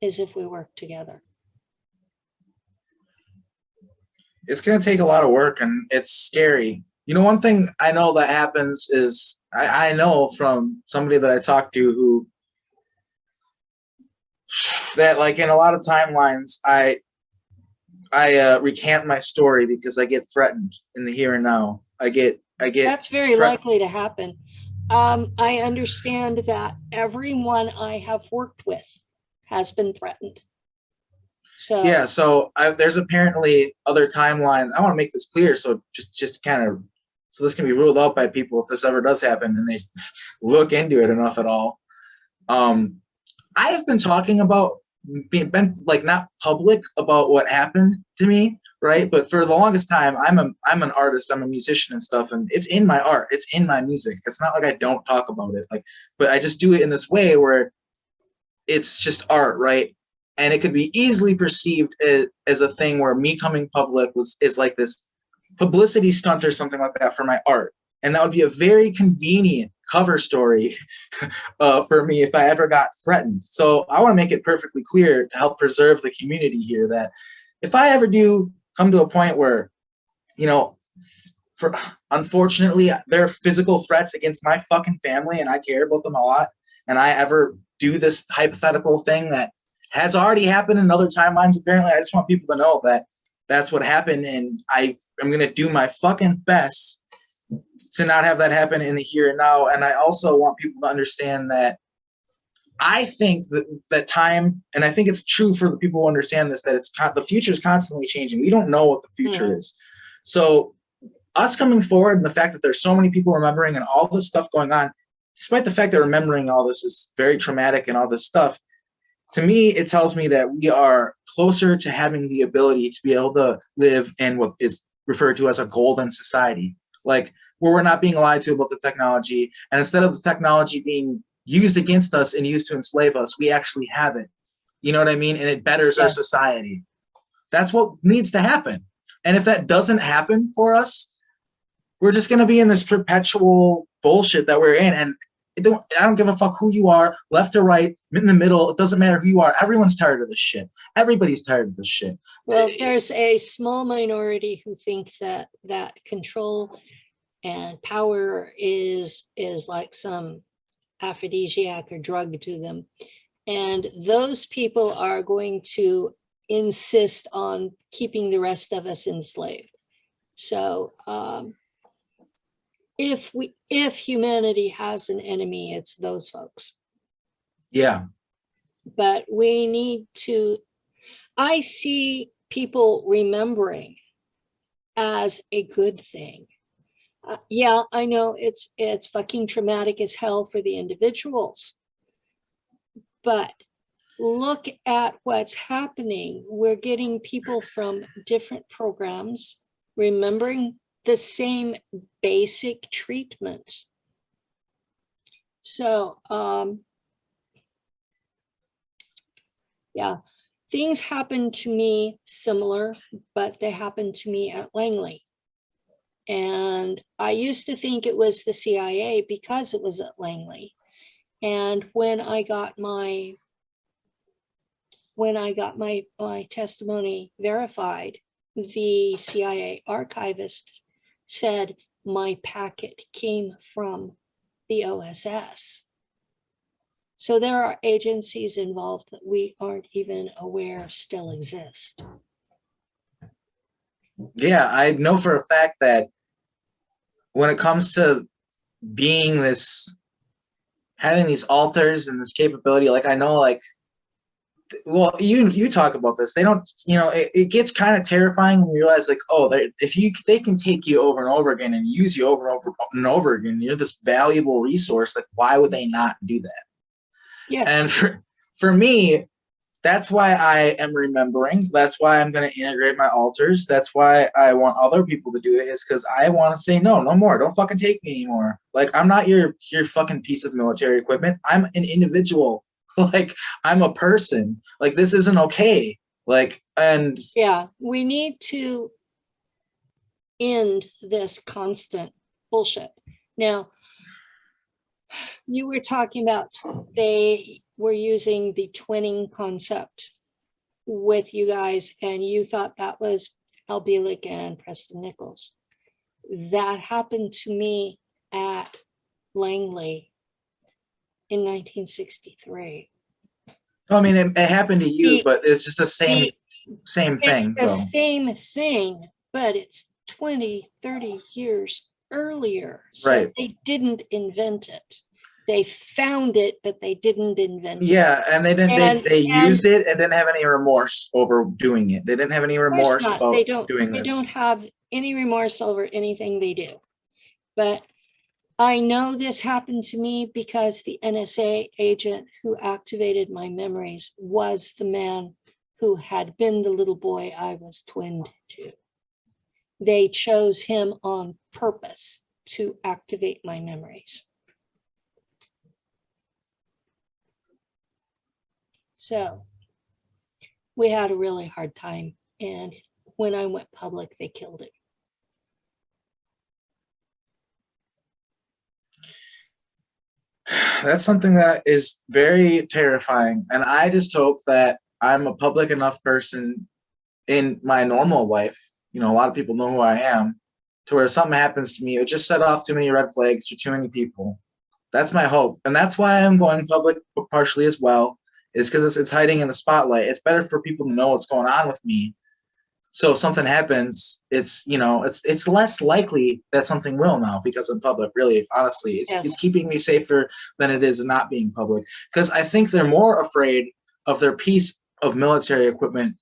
is if we work together. It's going to take a lot of work, and it's scary. You know, one thing I know that happens is I know from somebody that I talked to who, that like in a lot of timelines, I recant my story because I get threatened in the here and now. I get That's very likely to happen. I understand that everyone I have worked with has been threatened. So yeah, so there's apparently other timelines. I want to make this clear, so just kind of, so this can be ruled out by people if this ever does happen and they look into it enough at all. I have been talking about been like not public about what happened to me, right? But for the longest time, I'm an artist, I'm a musician and stuff, and it's in my art, it's in my music. It's not like I don't talk about it, like, but I just do it in this way where it's just art, right? And it could be easily perceived as a thing where me coming public is like this publicity stunt or something like that for my art. And that would be a very convenient cover story for me if I ever got threatened. So I want to make it perfectly clear to help preserve the community here that if I ever do come to a point where, you know, unfortunately there are physical threats against my fucking family and I care about them a lot, and I ever do this hypothetical thing that has already happened in other timelines, apparently, I just want people to know that that's what happened, and I'm going to do my fucking best to not have that happen in the here and now. And I also want people to understand that I think that time, and I think it's true for the people who understand this, that the future is constantly changing. We don't know what the future is. So us coming forward and the fact that there's so many people remembering and all this stuff going on, despite the fact that remembering all this is very traumatic and all this stuff, to me, it tells me that we are closer to having the ability to be able to live in what is referred to as a golden society, like where we're not being lied to about the technology. And instead of the technology being used against us and used to enslave us, we actually have it. You know what I mean? And it betters our society. That's what needs to happen. And if that doesn't happen for us, we're just going to be in this perpetual bullshit that we're in. And I don't give a fuck who you are, left or right, in the middle. It doesn't matter who you are. Everyone's tired of this shit. Everybody's tired of this shit. Well, there's a small minority who think that control and power is like some aphrodisiac or drug to them. And those people are going to insist on keeping the rest of us enslaved. So if humanity has an enemy, it's those folks. Yeah. But we need to, I see people remembering as a good thing. Yeah, I know it's fucking traumatic as hell for the individuals, but look at what's happening. We're getting people from different programs remembering the same basic treatments. So, yeah, things happen to me similar, but they happened to me at Langley. And I used to think it was the CIA because it was at Langley. And when I got my testimony verified, the CIA archivist said my packet came from the OSS. So there are agencies involved that we aren't even aware still exist. Yeah, I know for a fact that when it comes to being this, having these alters and this capability, like I know, like, well, you talk about this. They don't, it gets kind of terrifying when you realize, like, oh, they can take you over and over again and use you over and over and over again. You're this valuable resource. Like, why would they not do that? Yeah. And for me, that's why I am remembering. That's why I'm going to integrate my alters. That's why I want other people to do it, is because I want to say, no more. Don't fucking take me anymore. Like, I'm not your fucking piece of military equipment. I'm an individual. Like, I'm a person. Like, this isn't okay. Like, and yeah, we need to end this constant bullshit. Now, you were talking about they were using the twinning concept with you guys, and you thought that was Al Bielek and Preston Nichols. That happened to me at Langley in 1963. I mean, it happened to you, but it's just the same thing, it's the same thing, but it's 20, 30 years earlier. So right. They didn't invent it. They found it, but they didn't invent it. Yeah, and they didn't. They used it and didn't have any remorse over doing it. They didn't have any remorse about doing this. They don't have any remorse over anything they do. But I know this happened to me because the NSA agent who activated my memories was the man who had been the little boy I was twinned to. They chose him on purpose to activate my memories. So we had a really hard time. And when I went public, they killed it. That's something that is very terrifying. And I just hope that I'm a public enough person in my normal life. A lot of people know who I am, to where if something happens to me, it just set off too many red flags for too many people. That's my hope. And that's why I'm going public partially as well, is because it's hiding in the spotlight. It's better for people to know what's going on with me. So if something happens, it's less likely that something will now, because I'm public. Really, honestly, it's keeping me safer than it is not being public. Because I think they're more afraid of their piece of military equipment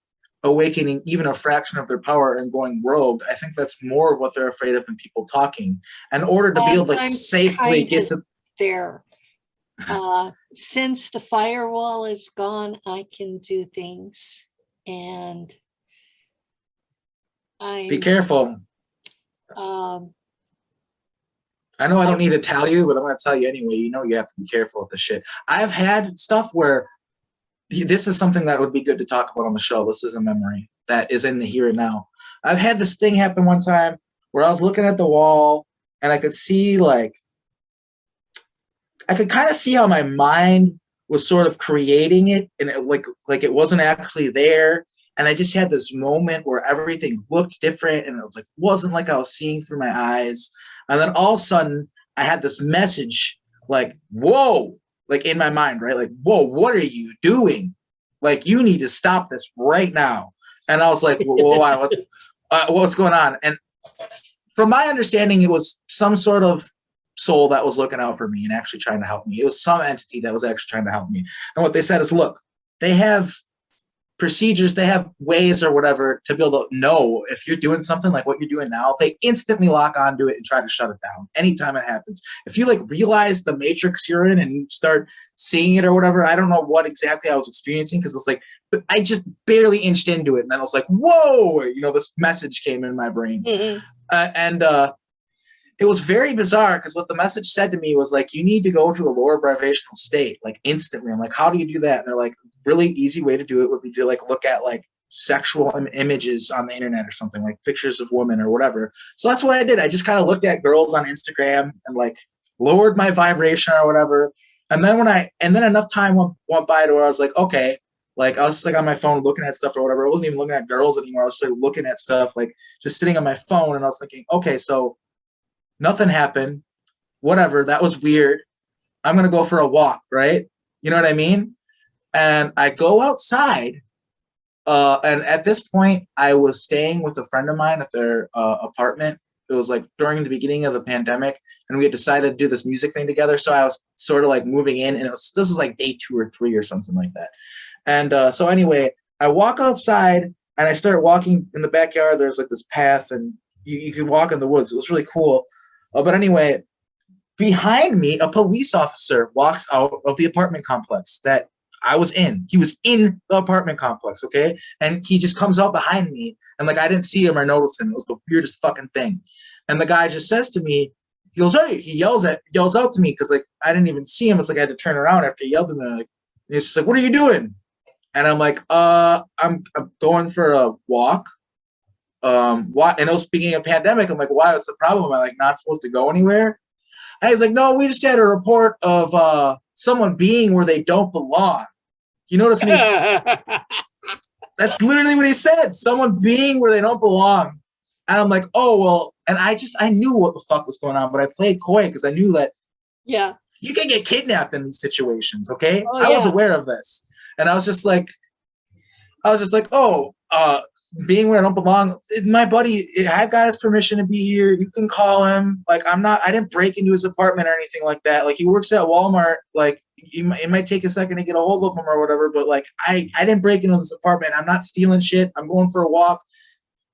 awakening even a fraction of their power and going rogue. I think that's more of what they're afraid of than people talking. In order to be able to safely get to there. Since the firewall is gone, I can do things, and be careful. I know I don't need to tell you, but I'm going to tell you anyway. You have to be careful with this shit. I've had stuff where this is something that would be good to talk about on the show. This is a memory that is in the here and now. I've had this thing happen one time where I was looking at the wall and I could see, like, I could kind of see how my mind was sort of creating it, and it, like it wasn't actually there. And I just had this moment where everything looked different, and it was like wasn't like I was seeing through my eyes. And then all of a sudden, I had this message, like, "Whoa!" Like in my mind, right? Like, "Whoa, what are you doing? Like, you need to stop this right now." And I was like, "Whoa, what's going on?" And from my understanding, it was some sort of soul that was looking out for me and actually trying to help me. It was some entity that was actually trying to help me. And what they said is, look, they have procedures, they have ways or whatever to be able to know if you're doing something like what you're doing now. They instantly lock onto it and try to shut it down anytime it happens. If you realize the matrix you're in and you start seeing it or whatever, I don't know what exactly I was experiencing, because it's like, but I just barely inched into it, and then I was like, whoa, this message came in my brain. Mm-hmm. It was very bizarre, because what the message said to me was like, you need to go to a lower vibrational state, like instantly. I'm like, how do you do that? And they're like, really easy way to do it would be to look at sexual images on the internet or something, like pictures of women or whatever. So that's what I did. I just kind of looked at girls on Instagram and like lowered my vibration or whatever. And then enough time went by to where I was like, okay, like I was just like on my phone looking at stuff or whatever. I wasn't even looking at girls anymore. I was just like looking at stuff, like just sitting on my phone. And I was thinking, okay, so nothing happened. Whatever. That was weird. I'm going to go for a walk, right? You know what I mean? And I go outside. And at this point, I was staying with a friend of mine at their apartment. It was like during the beginning of the pandemic, and we had decided to do this music thing together. So I was sort of like moving in, and this is like day 2 or 3 or something like that. And so anyway, I walk outside and I start walking in the backyard. There's like this path, and you can walk in the woods. It was really cool. But anyway, behind me, a police officer walks out of the apartment complex that I was in. He was in the apartment complex, okay? And he just comes out behind me, and like I didn't see him or notice him. It was the weirdest fucking thing. And the guy just says to me, he goes, "Hey!" He yells out to me because like I didn't even see him. It's like I had to turn around after he yelled at me. Like, he's just like, "What are you doing?" And I'm like, I'm going for a walk. Why? And it was speaking of pandemic. I'm like, why? What's the problem? Am I like not supposed to go anywhere? And he's like, no, we just had a report of someone being where they don't belong. You notice me? That's literally what he said. Someone being where they don't belong. And I'm like, oh, well, and I knew what the fuck was going on, but I played coy because I knew that yeah, you can get kidnapped in these situations, okay? Oh, I was yeah. aware of this. And I was just like, oh, being where I don't belong, my buddy, I've got his permission to be here. You can call him. Like, I didn't break into his apartment or anything like that. Like, he works at Walmart. Like, it might take a second to get a hold of him or whatever, but like, I didn't break into this apartment. I'm not stealing shit. I'm going for a walk.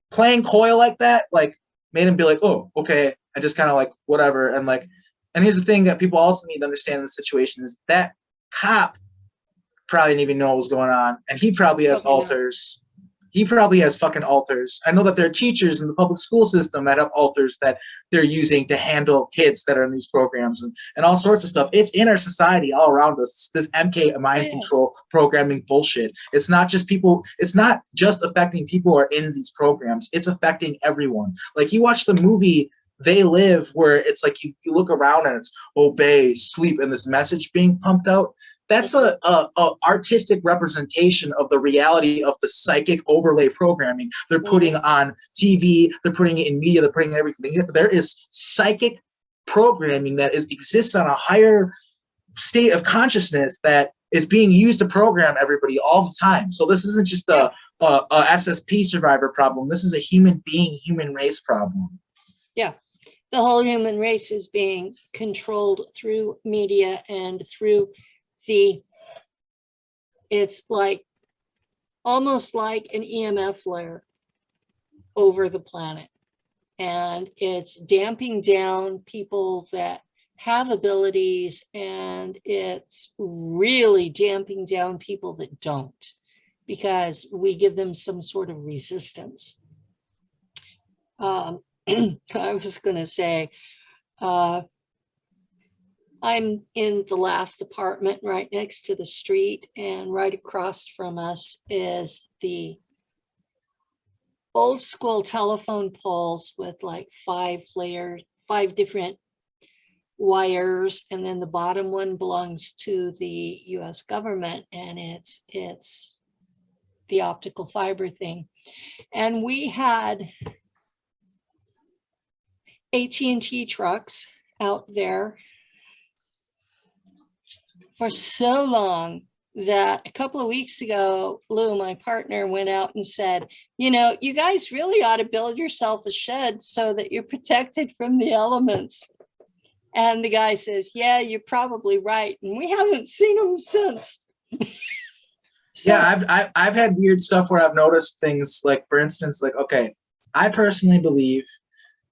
Playing coy like that, like, made him be like, oh, okay. I just kind of like, whatever. And like, and here's the thing that people also need to understand in the situation is that cop probably didn't even know what was going on. And he probably has alters. He probably has fucking alters. I know that there are teachers in the public school system that have alters that they're using to handle kids that are in these programs and all sorts of stuff. It's in our society all around us. This MK mind control programming bullshit. It's not just people. It's not just affecting people who are in these programs. It's affecting everyone. Like you watch the movie They Live, where it's like you look around and it's obey, sleep, and this message being pumped out. That's a artistic representation of the reality of the psychic overlay programming they're putting on TV, they're putting it in media, they're putting everything. There is psychic programming that exists on a higher state of consciousness that is being used to program everybody all the time. So this isn't just a SSP survivor problem. This is a human being, human race problem. Yeah. The whole human race is being controlled through media and through it's like almost like an EMF layer over the planet, and it's damping down people that have abilities, and it's really damping down people that don't, because we give them some sort of resistance. I was going to say, I'm in the last apartment right next to the street, and right across from us is the old school telephone poles with like 5 different wires, and then the bottom one belongs to the US government, and it's the optical fiber thing. And we had AT&T trucks out there for so long that a couple of weeks ago, Lou, my partner, went out and said, you know, you guys really ought to build yourself a shed so that you're protected from the elements. And the guy says, yeah, you're probably right. And we haven't seen them since. Yeah, I've had weird stuff where I've noticed things like, for instance, like, okay, I personally believe,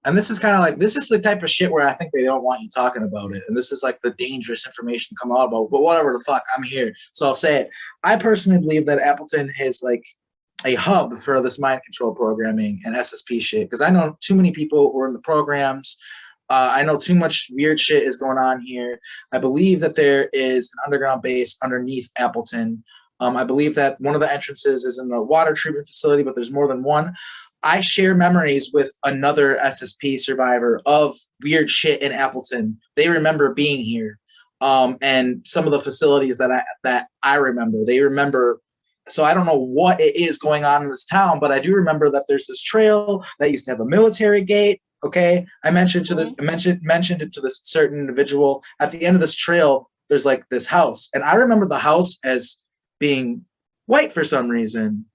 and this is kind of like, this is the type of shit where I think they don't want you talking about it. And this is like the dangerous information come out about, but whatever the fuck, I'm here. So I'll say it. I personally believe that Appleton is like a hub for this mind control programming and SSP shit. Because I know too many people who are in the programs. I know too much weird shit is going on here. I believe that there is an underground base underneath Appleton. I believe that one of the entrances is in the water treatment facility, but there's more than one. I share memories with another SSP survivor of weird shit in Appleton. They remember being here. And some of the facilities that I remember, they remember. So I don't know what it is going on in this town, but I do remember that there's this trail that used to have a military gate. Okay, I mentioned mentioned it to this certain individual. At the end of this trail, there's like this house, and I remember the house as being white for some reason,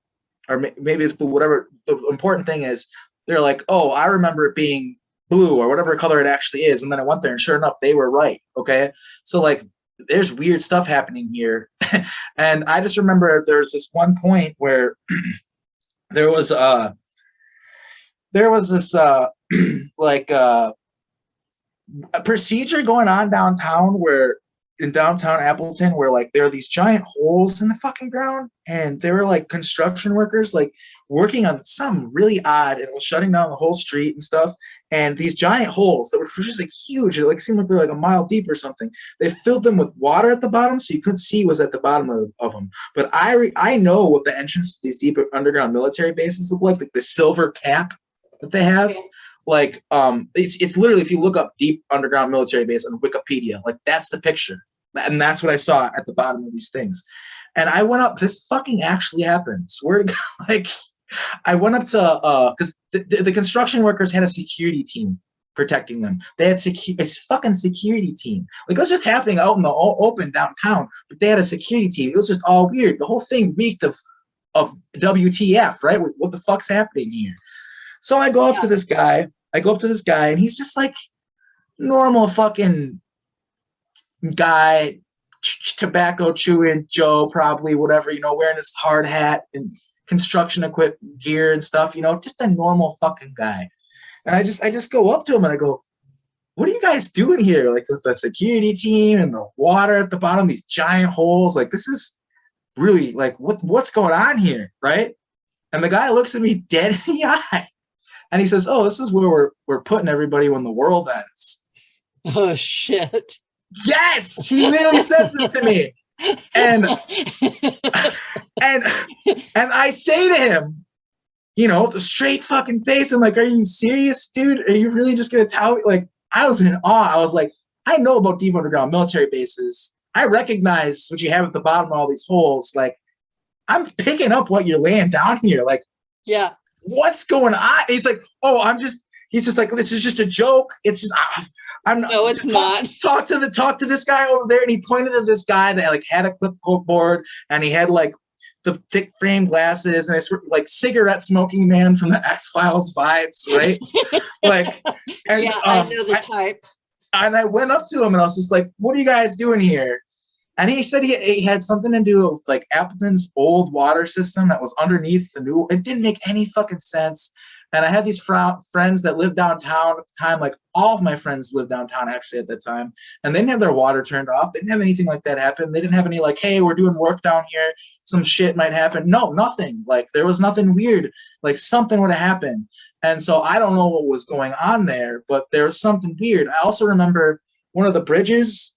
or maybe it's blue. Whatever. The important thing is, they're like, oh, I remember it being blue or whatever color it actually is, and then I went there, and sure enough, they were right. Okay, so like, there's weird stuff happening here, and I just remember there was this one point where there was this like a procedure going on downtown where in downtown Appleton where like there are these giant holes in the fucking ground, and there were like construction workers like working on something really odd, and it was shutting down the whole street and stuff. And these giant holes that were just like huge, it like seemed like they were like a mile deep or something. They filled them with water at the bottom, so you couldn't see what was at the bottom of them. But I know what the entrance to these deep underground military bases look like the silver cap that they have. Okay. Like it's literally, if you look up deep underground military base on Wikipedia, like that's the picture, and that's what I saw at the bottom of these things. And I went up. This fucking actually happened. Swear to God, like I went up to because the construction workers had a security team protecting them. They had it's fucking security team. Like it was just happening out in the open downtown, but they had a security team. It was just all weird. The whole thing reeked of WTF, right? What the fuck's happening here? So I go up to this guy. And he's just like normal fucking guy, tobacco chewing Joe, probably, whatever, wearing his hard hat and construction equipment gear and stuff, just a normal fucking guy. And I just go up to him and I go, what are you guys doing here? Like with the security team and the water at the bottom, these giant holes, like this is really like what's going on here, right? And the guy looks at me dead in the eye. And he says, oh, this is where we're putting everybody when the world ends. Oh, shit. Yes, he literally says this to me. And I say to him, with a straight fucking face, I'm like, are you serious, dude? Are you really just going to tell me? Like, I was in awe. I was like, I know about deep underground military bases. I recognize what you have at the bottom of all these holes. Like, I'm picking up what you're laying down here. Like, yeah. What's going on? He's like, oh, he's just like, this is just a joke. It's just, no, it's not. Talk to this guy over there. And he pointed to this guy that like had a clipboard and he had like the thick frame glasses and it's like cigarette smoking man from the X-Files vibes, right? Like, and, yeah, I know the type. And I went up to him and I was just like, what are you guys doing here? And he said he had something to do with like Appleton's old water system that was underneath the new. It didn't make any fucking sense. And I had these friends that lived downtown at the time. Like all of my friends lived downtown actually at that time. And they didn't have their water turned off. They didn't have anything like that happen. They didn't have any like, hey, we're doing work down here. Some shit might happen. No, nothing. Like there was nothing weird. Like something would have happened. And so I don't know what was going on there, but there was something weird. I also remember one of the bridges.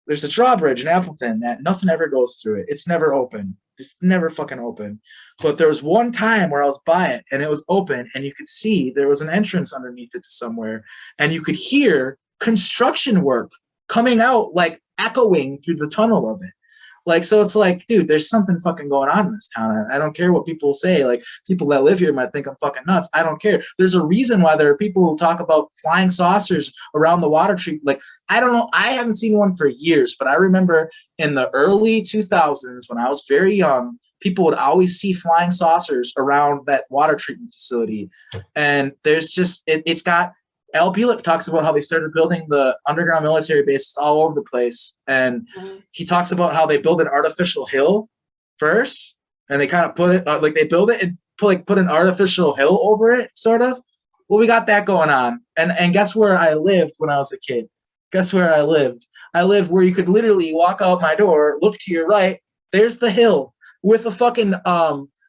There's a drawbridge in Appleton that nothing ever goes through it. It's never open. It's never fucking open. But there was one time where I was by it and it was open and you could see there was an entrance underneath it to somewhere and you could hear construction work coming out, like echoing through the tunnel of it. Like, so it's like, dude, there's something fucking going on in this town. I don't care what people say. Like, people that live here might think I'm fucking nuts. I don't care. There's a reason why there are people who talk about flying saucers around the water treatment. Like, I don't know. I haven't seen one for years, but I remember in the early 2000s when I was very young, people would always see flying saucers around that water treatment facility. And there's just, it's got, Al Bielek talks about how they started building the underground military bases all over the place. And he talks about how they build an artificial hill first. And they kind of put it, like they build it and put an artificial hill over it, sort of. Well, we got that going on. And guess where I lived when I was a kid? Guess where I lived? I lived where you could literally walk out my door, look to your right, there's the hill with a fucking,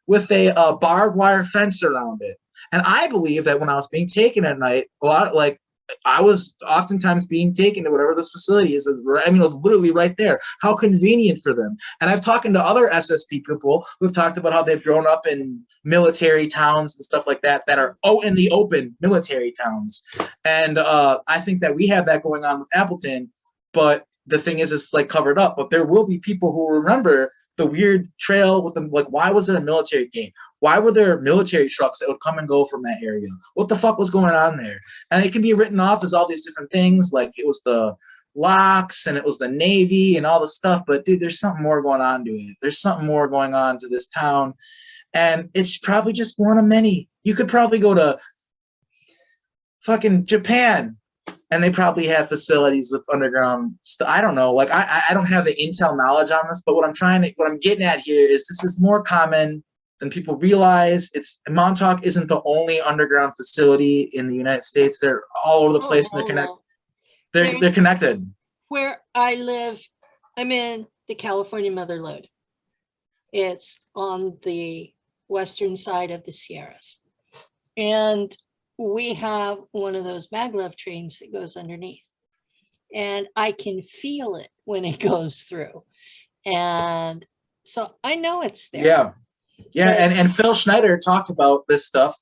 with a barbed wire fence around it. And I believe that when I was being taken at night, a lot of, like I was oftentimes being taken to whatever this facility is. I mean, it was literally right there. How convenient for them. And I've talked to other SSP people who've talked about how they've grown up in military towns and stuff like that are in the open military towns. And I think that we have that going on with Appleton, but the thing is, it's like covered up. But there will be people who remember the weird trail with them. Like, why was there a military gate? Why were there military trucks that would come and go from that area? What the fuck was going on there? And it can be written off as all these different things, like it was the locks and it was the Navy and all the stuff. But dude, there's something more going on to it. There's something more going on to this town. And it's probably just one of many. You could probably go to fucking Japan and they probably have facilities with underground stuff. I don't know. Like I don't have the intel knowledge on this, but what I'm getting at here is this is more common than people realize. Montauk isn't the only underground facility in the United States. They're all over the place, and they're connected. Where I live, I'm in the California Mother Lode. It's on the western side of the Sierras, and we have one of those maglev trains that goes underneath, and I can feel it when it goes through, and so I know it's there. Yeah, and Phil Schneider talked about this stuff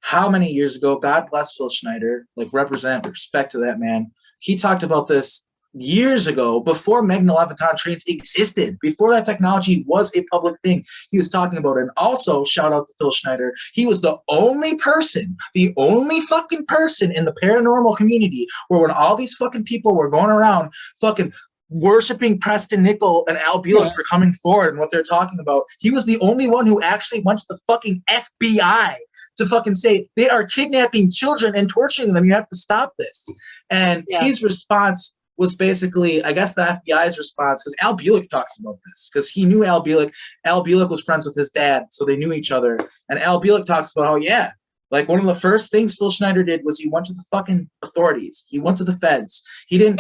how many years ago? God bless Phil Schneider. Like, respect to that man. He talked about this years ago, before Magna Leviton trains existed, before that technology was a public thing. He was talking about it. And also, shout out to Phil Schneider, he was the only fucking person in the paranormal community where when all these fucking people were going around fucking worshiping Preston Nickel and Al Bielek for coming forward and what they're talking about, he was the only one who actually went to the fucking FBI to fucking say, they are kidnapping children and torturing them. You have to stop this. And his response was basically, I guess, the FBI's response, because Al Bielek talks about this, because he knew Al Bielek. Al Bielek was friends with his dad, so they knew each other. And Al Bielek talks about how, like, one of the first things Phil Schneider did was he went to the fucking authorities. He went to the feds. He didn't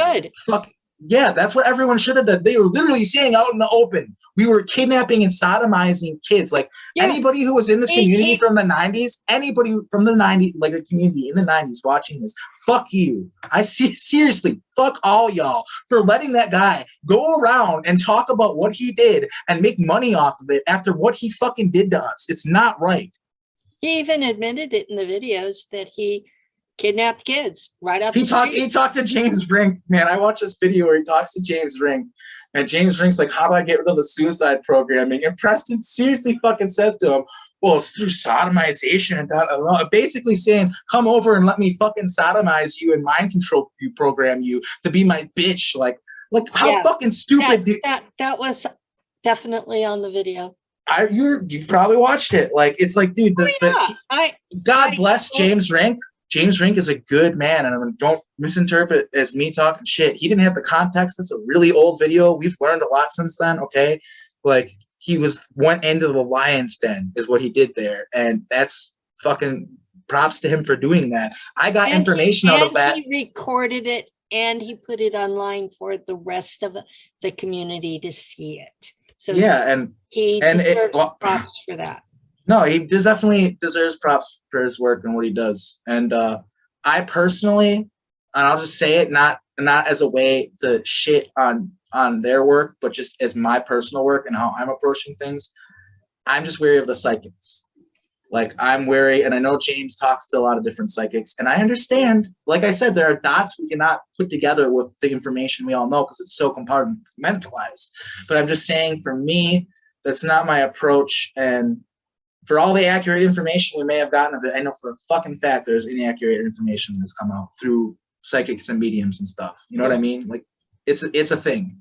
that's what everyone should have done. They were literally saying out in the open, we were kidnapping and sodomizing kids. Like, anybody who was in this community from the 90s, anybody from the 90s, like the community in the 90s watching this, fuck you. Seriously, fuck all y'all for letting that guy go around and talk about what he did and make money off of it after what he fucking did to us. It's not right. He even admitted it in the videos that he kidnapped kids right up He talked to James Rink, man. I watched this video where he talks to James Rink, and James Rink's like, how do I get rid of the suicide programming? And Preston seriously fucking says to him, well, it's through sodomization and basically saying, come over and let me fucking sodomize you and mind control you, program you to be my bitch. Like how fucking stupid. That was definitely on the video. You've probably watched it. Like, it's like, dude, God bless James Rink. James Rink is a good man, and don't misinterpret as me talking shit. He didn't have the context. That's a really old video. We've learned a lot since then, okay? Like, he went into the lion's den is what he did there, and that's fucking props to him for doing that. I got information out of that. He recorded it, and he put it online for the rest of the community to see it. So he deserves props for that. No, he definitely deserves props for his work and what he does. And I personally, and I'll just say it, not as a way to shit on their work, but just as my personal work and how I'm approaching things, I'm just wary of the psychics. Like, I'm wary, and I know James talks to a lot of different psychics, and I understand, like I said, there are dots we cannot put together with the information we all know because it's so compartmentalized. But I'm just saying, for me, that's not my approach. And for all the accurate information we may have gotten of it, I know for a fucking fact there's inaccurate information that's come out through psychics and mediums and stuff. You know what I mean? Like, it's a thing.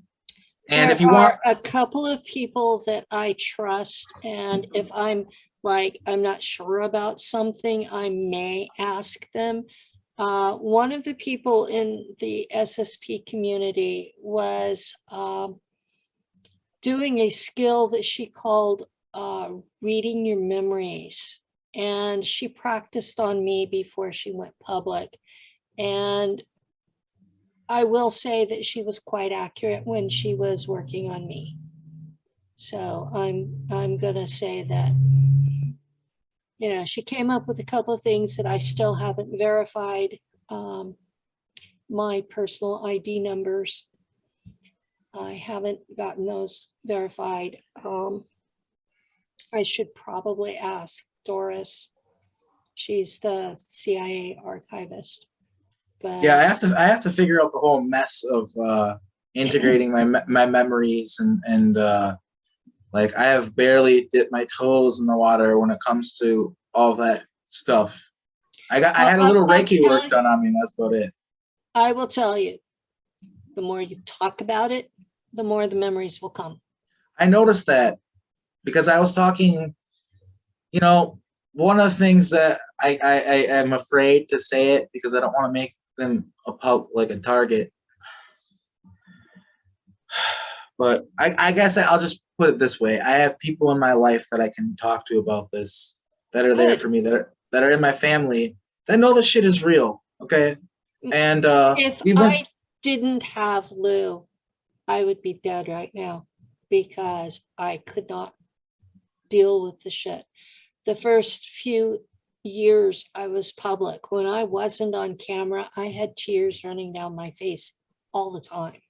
And if you want a couple of people that I trust, and if I'm not sure about something, I may ask them. One of the people in the SSP community was doing a skill that she called reading your memories, and she practiced on me before she went public, and I will say that she was quite accurate when she was working on me. So I'm gonna say that, she came up with a couple of things that I still haven't verified, my personal ID numbers. I haven't gotten those verified. I should probably ask Doris. She's the CIA archivist. But Yeah, I have to figure out the whole mess of integrating my memories and like I have barely dipped my toes in the water when it comes to all that stuff. I had a little Reiki work done on me, and that's about it. I will tell you, the more you talk about it, the more the memories will come. I noticed that because I was talking, you know, one of the things that I am afraid to say it because I don't want to make them a target. But I guess I'll just put it this way. I have people in my life that I can talk to about this, that are there for me, that are in my family, that know this shit is real. Okay. And if I didn't have Lou, I would be dead right now because I could not deal with the shit. The first few years I was public, when I wasn't on camera, I had tears running down my face all the time.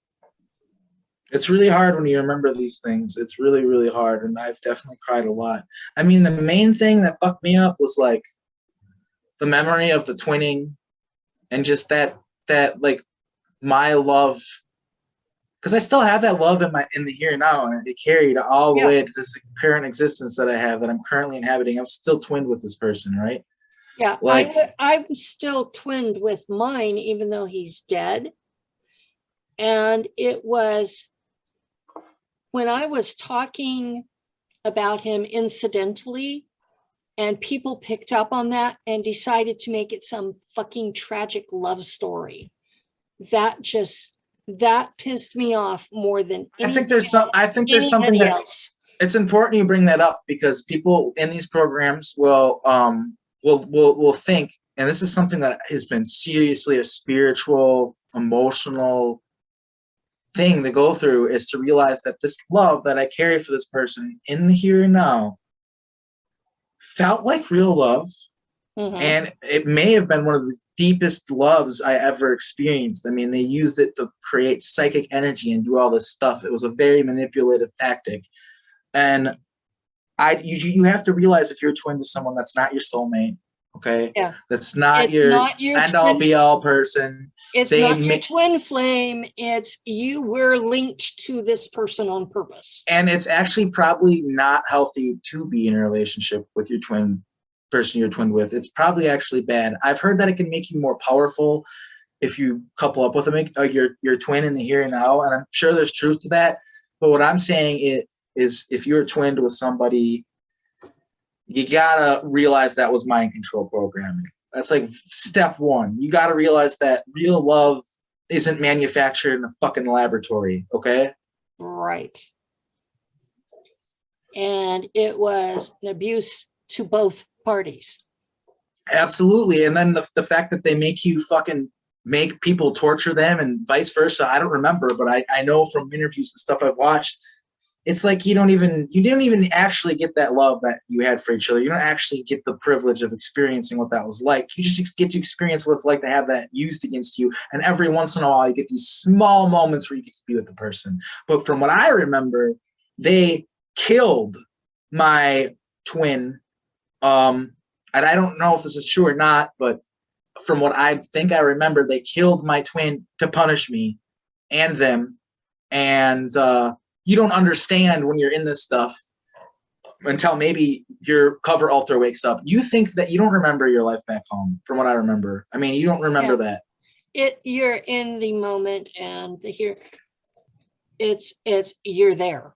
It's really hard when you remember these things. It's really, really hard. And I've definitely cried a lot. I mean, the main thing that fucked me up was like the memory of the twinning and just that like my love, because I still have that love in the here and now, and it carried all the way to this current existence that I have, that I'm currently inhabiting. I'm still twinned with this person, right? Yeah, like I'm still twinned with mine, even though he's dead. And it was when I was talking about him incidentally, and people picked up on that and decided to make it some fucking tragic love story. That pissed me off more than I think there's something that else. It's important you bring that up because people in these programs will think, and this is something that has been seriously a spiritual, emotional thing to go through, is to realize that this love that I carry for this person in the here and now felt like real love. Mm-hmm. And it may have been one of the deepest loves I ever experienced. I mean, they used it to create psychic energy and do all this stuff. It was a very manipulative tactic. And you have to realize if you're twin to someone, that's not your soulmate. Okay. Yeah. That's not your end all be all person. It's not your twin flame. It's you were linked to this person on purpose. And it's actually probably not healthy to be in a relationship with your twin person you're twinned with. It's probably actually bad. I've heard that it can make you more powerful if you couple up with your twin in the here and now. And I'm sure there's truth to that. But what I'm saying is if you're twinned with somebody, you gotta realize that was mind control programming. That's like step one. You gotta realize that real love isn't manufactured in a fucking laboratory, okay? Right. And it was an abuse to both parties. Absolutely. And then the fact that they make you fucking make people torture them and vice versa. I don't remember, but I know from interviews and stuff I've watched, it's like you didn't even actually get that love that you had for each other. You don't actually get the privilege of experiencing what that was like. You just get to experience what it's like to have that used against you. And every once in a while, you get these small moments where you get to be with the person. But from what I remember, they killed my twin. And I don't know if this is true or not, but from what I think I remember, they killed my twin to punish me and them. And you don't understand when you're in this stuff until maybe your cover altar wakes up. You think that you don't remember your life back home, from what I remember. I mean, you don't remember that. You're in the moment, and here it's you're there.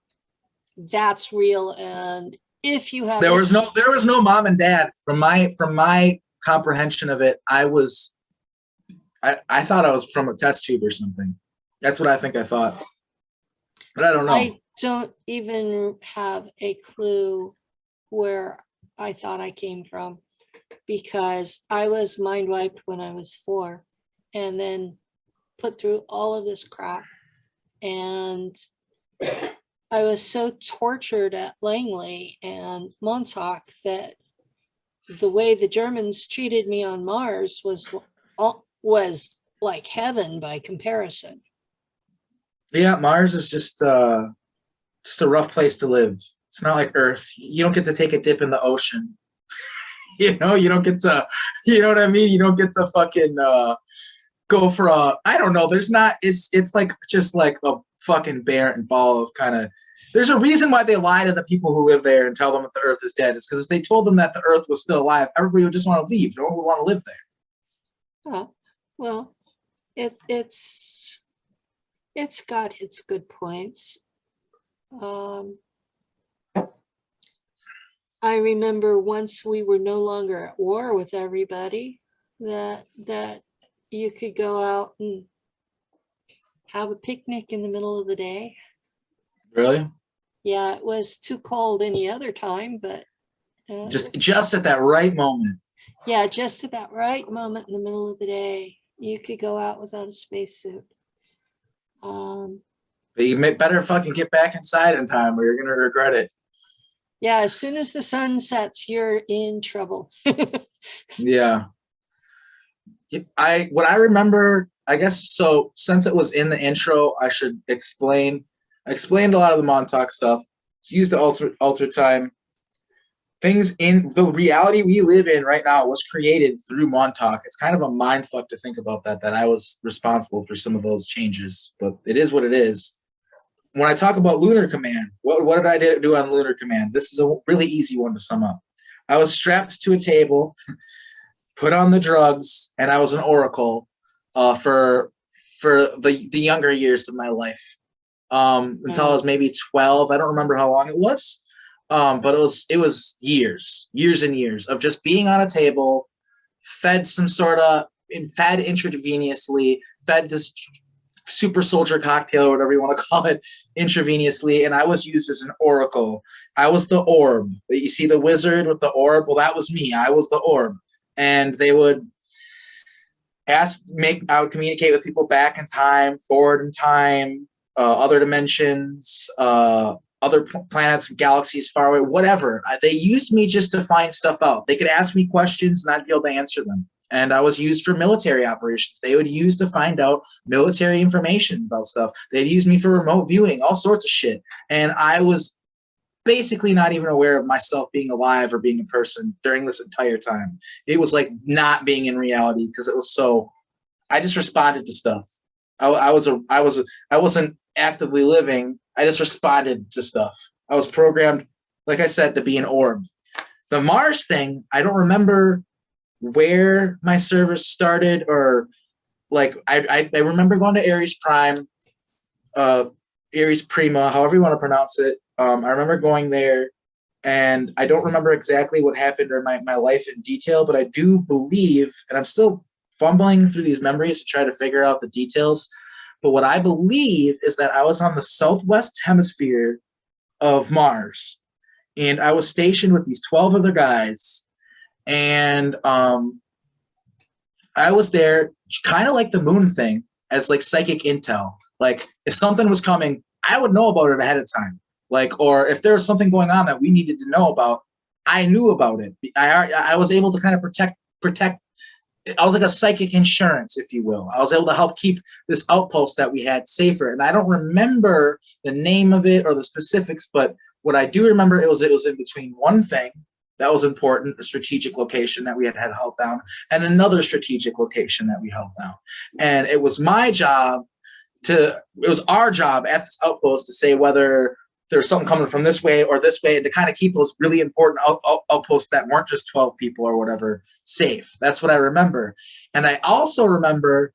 That's real. And if you have there was no mom and dad. From my comprehension of it, I thought I was from a test tube or something. That's what I think I thought. But I don't know. I don't even have a clue where I thought I came from, because I was mind wiped when I was 4 and then put through all of this crap. And I was so tortured at Langley and Montauk that the way the Germans treated me on Mars was like heaven by comparison. Yeah, Mars is just a rough place to live. It's not like Earth. You don't get to take a dip in the ocean. You know, you don't get to, you know what I mean? You don't get to fucking go for a, I don't know. There's not, it's like just like a fucking barren ball of kind of, there's a reason why they lie to the people who live there and tell them that the Earth is dead. It's because if they told them that the Earth was still alive, everybody would just want to leave. No one would want to live there. Well, it's got its good points. I remember once we were no longer at war with everybody, that you could go out and have a picnic in the middle of the day. Really? Yeah, it was too cold any other time, but just at that right moment. Yeah, just at that right moment in the middle of the day, you could go out without a spacesuit. But you better fucking get back inside in time or you're gonna regret it. Yeah, as soon as the sun sets, you're in trouble. Yeah. What I remember, I guess, so since it was in the intro, I should explain. I explained a lot of the Montauk stuff. It's used to alter time. Things in the reality we live in right now was created through Montauk. It's kind of a mind fuck to think about that I was responsible for some of those changes, but it is what it is. When I talk about Lunar Command, what did I do on Lunar Command? This is a really easy one to sum up. I was strapped to a table, put on the drugs, and I was an oracle for the younger years of my life until I was maybe 12. I don't remember how long it was, but it was years and years of just being on a table, fed intravenously, fed this super soldier cocktail or whatever you want to call it intravenously, and I was used as an oracle. I was the orb. You see the wizard with the orb? Well, that was me. I was the orb. And they would I would communicate with people back in time, forward in time, other dimensions, other planets, galaxies far away, whatever. They used me just to find stuff out. They could ask me questions and I'd be able to answer them. And I was used for military operations. They would use to find out military information about stuff. They'd use me for remote viewing, all sorts of shit. And I was basically not even aware of myself being alive or being a person during this entire time. It was like not being in reality because it was so. I just responded to stuff. I wasn't actively living. I just responded to stuff. I was programmed, like I said, to be an orb. The Mars thing, I don't remember where my service started, or like I remember going to Aries Prime, Aries Prima, however you want to pronounce it. I remember going there, and I don't remember exactly what happened or my life in detail, but I do believe, and I'm still fumbling through these memories to try to figure out the details, but what I believe is that I was on the southwest hemisphere of Mars, and I was stationed with these 12 other guys, and I was there kind of like the moon thing as like psychic intel. Like if something was coming, I would know about it ahead of time. Like, or if there was something going on that we needed to know about, I knew about it. I was able to kind of protect. I was like a psychic insurance, if you will. I was able to help keep this outpost that we had safer. And I don't remember the name of it or the specifics, but what I do remember, it was in between one thing that was important, a strategic location that we had held down, and another strategic location that we held down. And it was our job at this outpost to say whether there's something coming from this way or this way, and to kind of keep those really important outposts that weren't just 12 people or whatever safe. That's what I remember. And I also remember,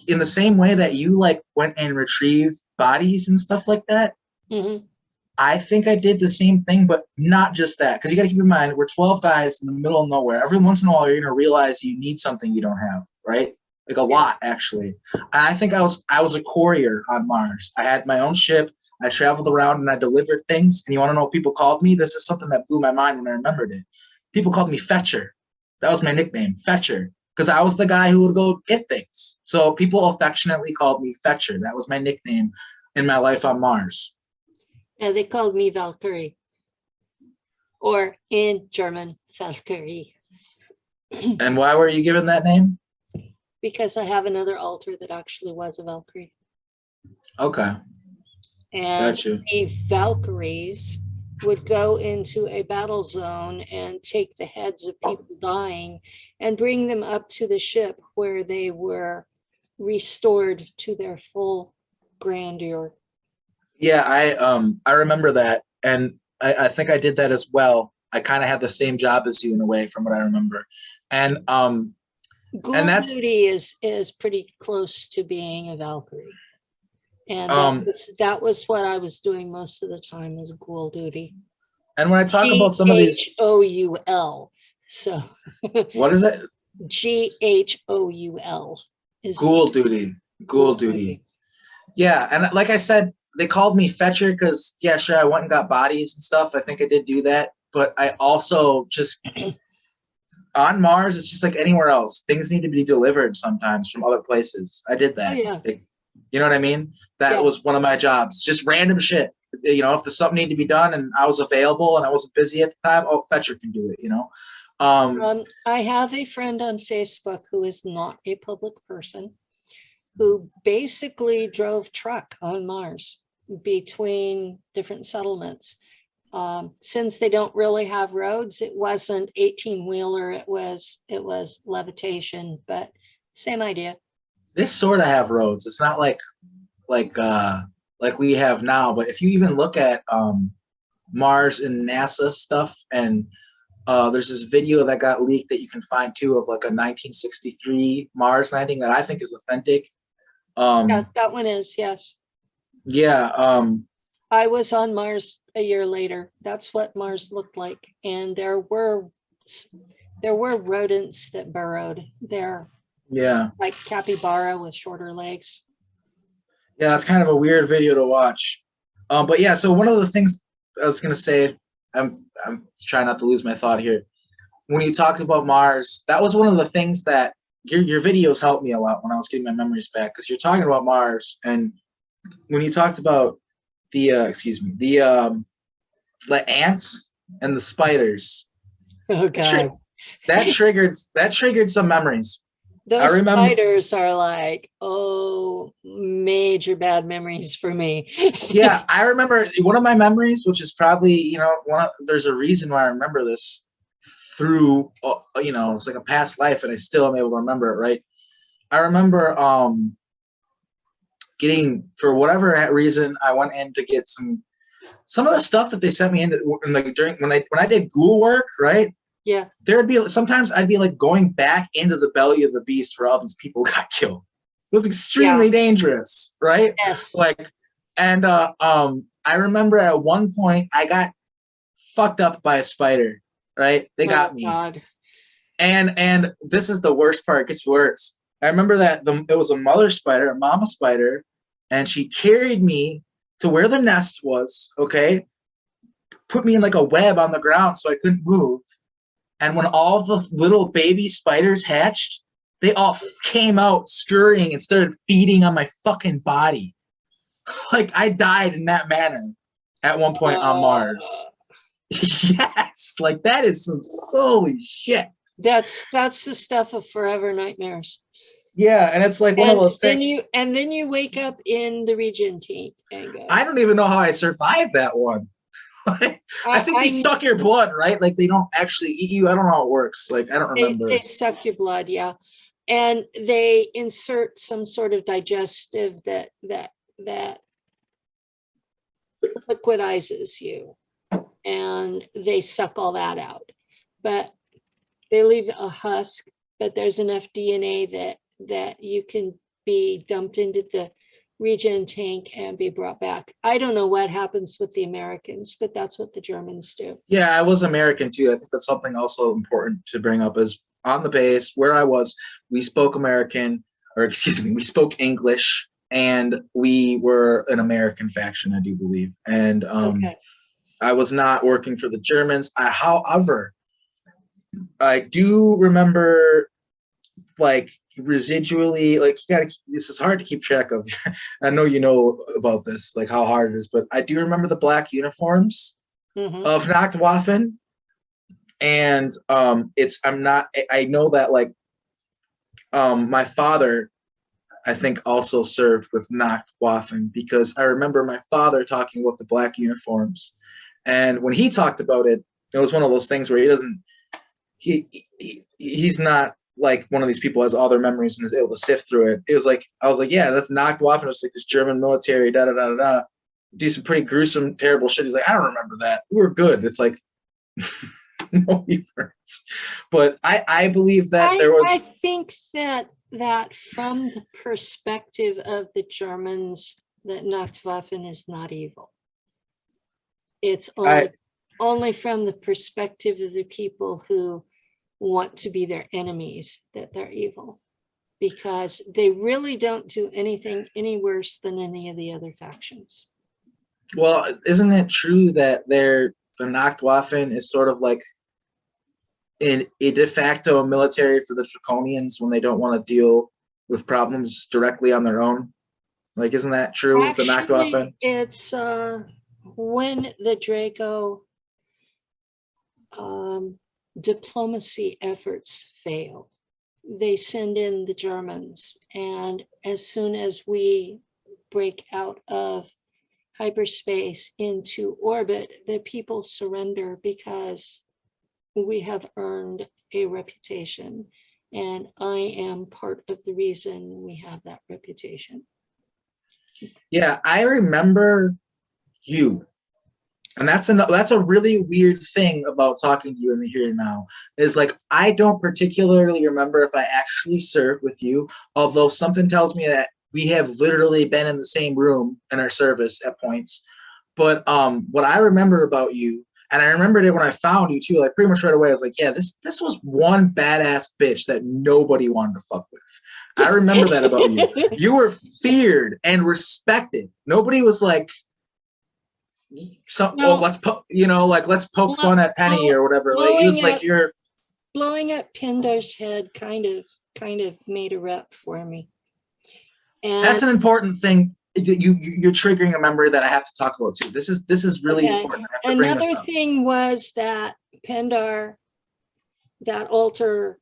in the same way that you like went and retrieved bodies and stuff like that, Mm-hmm. I think I did the same thing, but not just that. Because you got to keep in mind, we're 12 guys in the middle of nowhere. Every once in a while, you're going to realize you need something you don't have, right? Like a lot, actually. And I think I was a courier on Mars. I had my own ship. I traveled around and I delivered things. And you want to know what people called me? This is something that blew my mind when I remembered it. People called me Fetcher. That was my nickname, Fetcher, because I was the guy who would go get things. So people affectionately called me Fetcher. That was my nickname in my life on Mars. Yeah, they called me Valkyrie, or in German, Valkyrie. And why were you given that name? because I have another altar that actually was a Valkyrie. Okay. And Got you. the Valkyries would go into a battle zone and take the heads of people dying and bring them up to the ship where they were restored to their full grandeur. Yeah, I remember that, and I think I did that as well. I kind of had the same job as you in a way, from what I remember, and Ghoul that's duty is pretty close to being a Valkyrie, and um that was what I was doing most of the time, was ghoul duty. and when I talk about some of these, GHOUL. So what is it? GHOUL is Ghoul duty. Ghoul ghoul duty. Yeah, and like I said, they called me Fetcher because, yeah, sure, I went and got bodies and stuff. I think I did do that, but I also just on Mars, it's just like anywhere else. Things need to be delivered sometimes from other places. I did Oh that. yeah. You know what I mean? That Yeah. was one of my jobs. Just random shit. You know, if there's something needed to be done and I was available and I wasn't busy at the time, oh, Fetcher can do it, you know? I have a friend on Facebook who is not a public person, who basically drove truck on Mars between different settlements. Since they don't really have roads, it wasn't 18-wheeler, it was levitation, but same idea. They sort of have roads. It's not like we have now, but if you even look at Mars and NASA stuff, and there's this video that got leaked that you can find too of like a 1963 Mars landing that I think is authentic. Yeah, that one is, yes. Yeah. I was on Mars a year later. That's what Mars looked like. And there were rodents that burrowed there, Yeah. like capybara with shorter legs. Yeah, it's kind of a weird video to watch. But yeah, so one of the things I was gonna say, I'm trying not to lose my thought here. When you talked about Mars, that was one of the things that your videos helped me a lot when I was getting my memories back, because you're talking about Mars, and when you talked about the the ants and the spiders, Oh God. that triggered some memories. I Those remember. spiders are like, oh, major bad memories for me. Yeah, I remember one of my memories, which is probably, you know, there's a reason why I remember this through, you know, it's like a past life, and I still am able to remember it, right? I remember getting, for whatever reason, I went in to get some of the stuff that they sent me in, like during when I did ghoul work, right? Yeah. There'd be sometimes I'd be like going back into the belly of the beast where all these people got killed. It was extremely dangerous, right? Yes. Like, and I remember at one point I got fucked up by a spider, right? They got me. God. And this is the worst part. It gets worse. I remember that it was a mother spider, a mama spider, and she carried me to where the nest was, okay? Put me in like a web on the ground so I couldn't move. And when all the little baby spiders hatched, they all came out scurrying and started feeding on my fucking body. Like, I died in that manner at one point on Mars. Yes, like that is some holy shit. That's the stuff of forever nightmares. Yeah, and it's like one of those things. Then you wake up in the region tank and go. I don't even know how I survived that one. I think they suck your blood, right? Like they don't actually eat you. I don't know how it works. Like I don't remember. They suck your blood, yeah, and they insert some sort of digestive that liquidizes you, and they suck all that out. But they leave a husk. But there's enough DNA that you can be dumped into the regen tank and be brought back. I don't know what happens with the Americans, but that's what the Germans do. Yeah, I was American too. I think that's something also important to bring up is on the base where I was, we spoke American, or excuse me, we spoke English, and we were an American faction, I do believe. And Okay. I was not working for the Germans. However, I do remember like residually, like this is hard to keep track of. I know you know about this, like how hard it is, but I do remember the black uniforms of Nacht Waffen. And I know that like my father, I think, also served with Nacht Waffen, because I remember my father talking about the black uniforms, and when he talked about it, it was one of those things where he's not like one of these people who has all their memories and is able to sift through it. It was like, I was like, yeah, that's Nacht Waffen. It's like this German military, da da da da da, do some pretty gruesome, terrible shit. He's like, I don't remember that. We were good. It's like, no, we weren't. But I believe that there I was. think that from the perspective of the Germans, that Nacht Waffen is not evil. It's only from the perspective of the people who want to be their enemies that they're evil, because they really don't do anything any worse than any of the other factions. Well, isn't it true that the Nacht Waffen is sort of like a de facto military for the Draconians when they don't want to deal with problems directly on their own? Like, isn't that true with the Nacht Waffen? It's when the Draco diplomacy efforts fail, they send in the Germans, and as soon as we break out of hyperspace into orbit, the people surrender because we have earned a reputation, and I am part of the reason we have that reputation. Yeah, I remember you. And that's a really weird thing about talking to you in the here and now, is like, I don't particularly remember if I actually served with you, although something tells me that we have literally been in the same room in our service at points. But what I remember about you, and I remembered it when I found you too, like pretty much right away, I was like, yeah, this was one badass bitch that nobody wanted to fuck with. I remember that about you. You were feared and respected. Nobody was like, let's poke fun at Penny or whatever. Like, he was like, you're blowing up Pindar's head kind of made a rep for me. And that's an important thing. You're triggering a memory that I have to talk about too. This is really important. I have to bring this up. Another thing was that Pindar, that altar,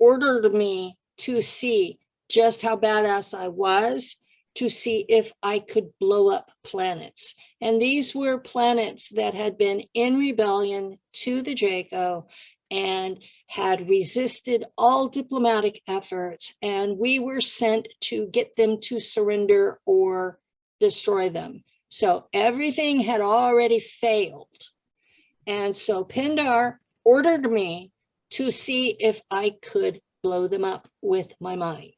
ordered me to see just how badass I was, to see if I could blow up planets. And these were planets that had been in rebellion to the Draco and had resisted all diplomatic efforts, and we were sent to get them to surrender or destroy them. So everything had already failed. And so Pindar ordered me to see if I could blow them up with my mind.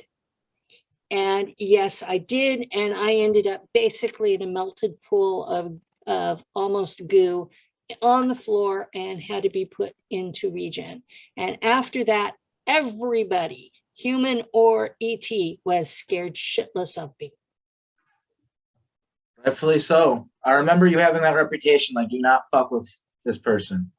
And yes, I did. And I ended up basically in a melted pool of almost goo on the floor and had to be put into regen. And after that, everybody, human or ET, was scared shitless of me. Rightfully so. I remember you having that reputation, like, do not fuck with this person.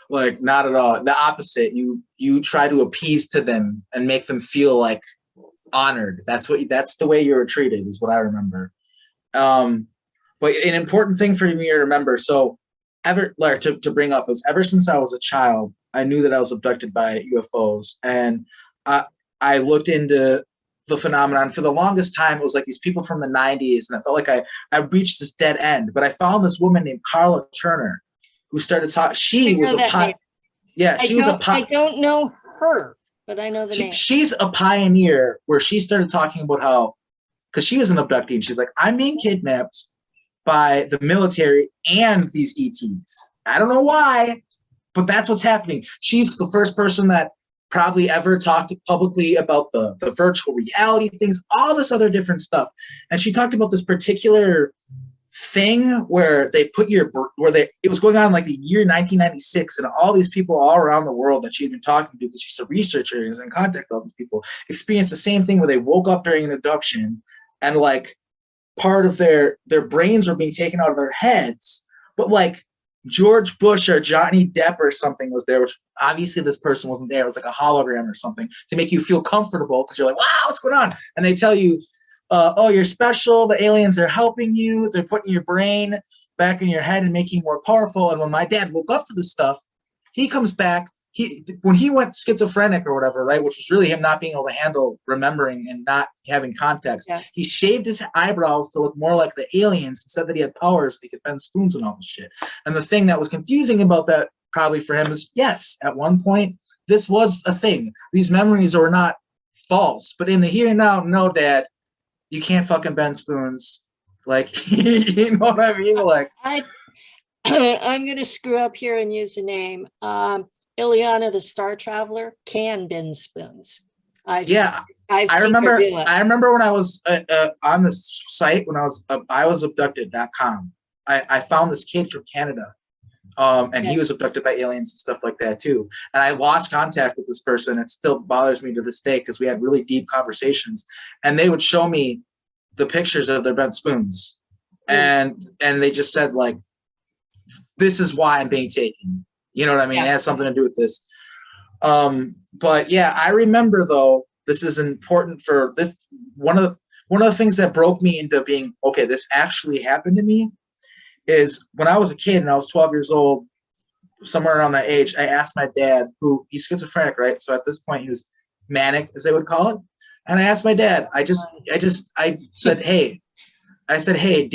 Like, not at all. The opposite. You try to appease to them and make them feel like honored. That's the way you were treated, is what I remember. But an important thing for me to remember, so to bring up, is ever since I was a child, I knew that I was abducted by UFOs, and I looked into the phenomenon. For the longest time, it was like these people from the 90s, and I felt like I reached this dead end. But I found this woman named Carla Turner, who started talking. She was a yeah, she was a I don't know her, but I know the name. She's a pioneer, where she started talking about how, because she was an abductee, and she's like, I'm being kidnapped by the military and these ETs. I don't know why, but that's what's happening. She's the first person that probably ever talked publicly about the virtual reality things, all this other different stuff. And she talked about this particular thing where it was going on like the year 1996, and all these people all around the world that she'd been talking to, because she's a researcher and is in contact with all these people, experienced the same thing, where they woke up during an abduction and like part of their brains were being taken out of their heads, but like George Bush or Johnny Depp or something was there, which obviously this person wasn't there. It was like a hologram or something to make you feel comfortable, because you're like, wow, what's going on? And they tell you, oh, you're special. The aliens are helping you. They're putting your brain back in your head and making you more powerful. And when my dad woke up to this stuff, he comes back when he went schizophrenic or whatever, right, which was really him not being able to handle remembering and not having context. Yeah. He shaved his eyebrows to look more like the aliens and said that he had powers, so he could bend spoons and all this shit. And the thing that was confusing about that probably for him is, yes, at one point this was a thing. These memories were not false, but in the here and now, no, Dad, you can't fucking bend spoons. Like, you know what I mean? Like, I'm going to screw up here and use a name. Ileana, the Star Traveler, can bend spoons. I've seen her do it. I remember when I was on this site when I was abducted.com. I found this kid from Canada, and he was abducted by aliens and stuff like that too. And I lost contact with this person. It still bothers me to this day because we had really deep conversations, and they would show me the pictures of their bent spoons, and they just said like, "This is why I'm being taken." You know what I mean? It has something to do with this. But yeah, I remember though, this is important for this. One of the things that broke me into being, okay, this actually happened to me is when I was a kid and I was 12 years old, somewhere around that age, I asked my dad, who he's schizophrenic, right? So at this point he was manic, as they would call it. And I asked my dad, I said, hey,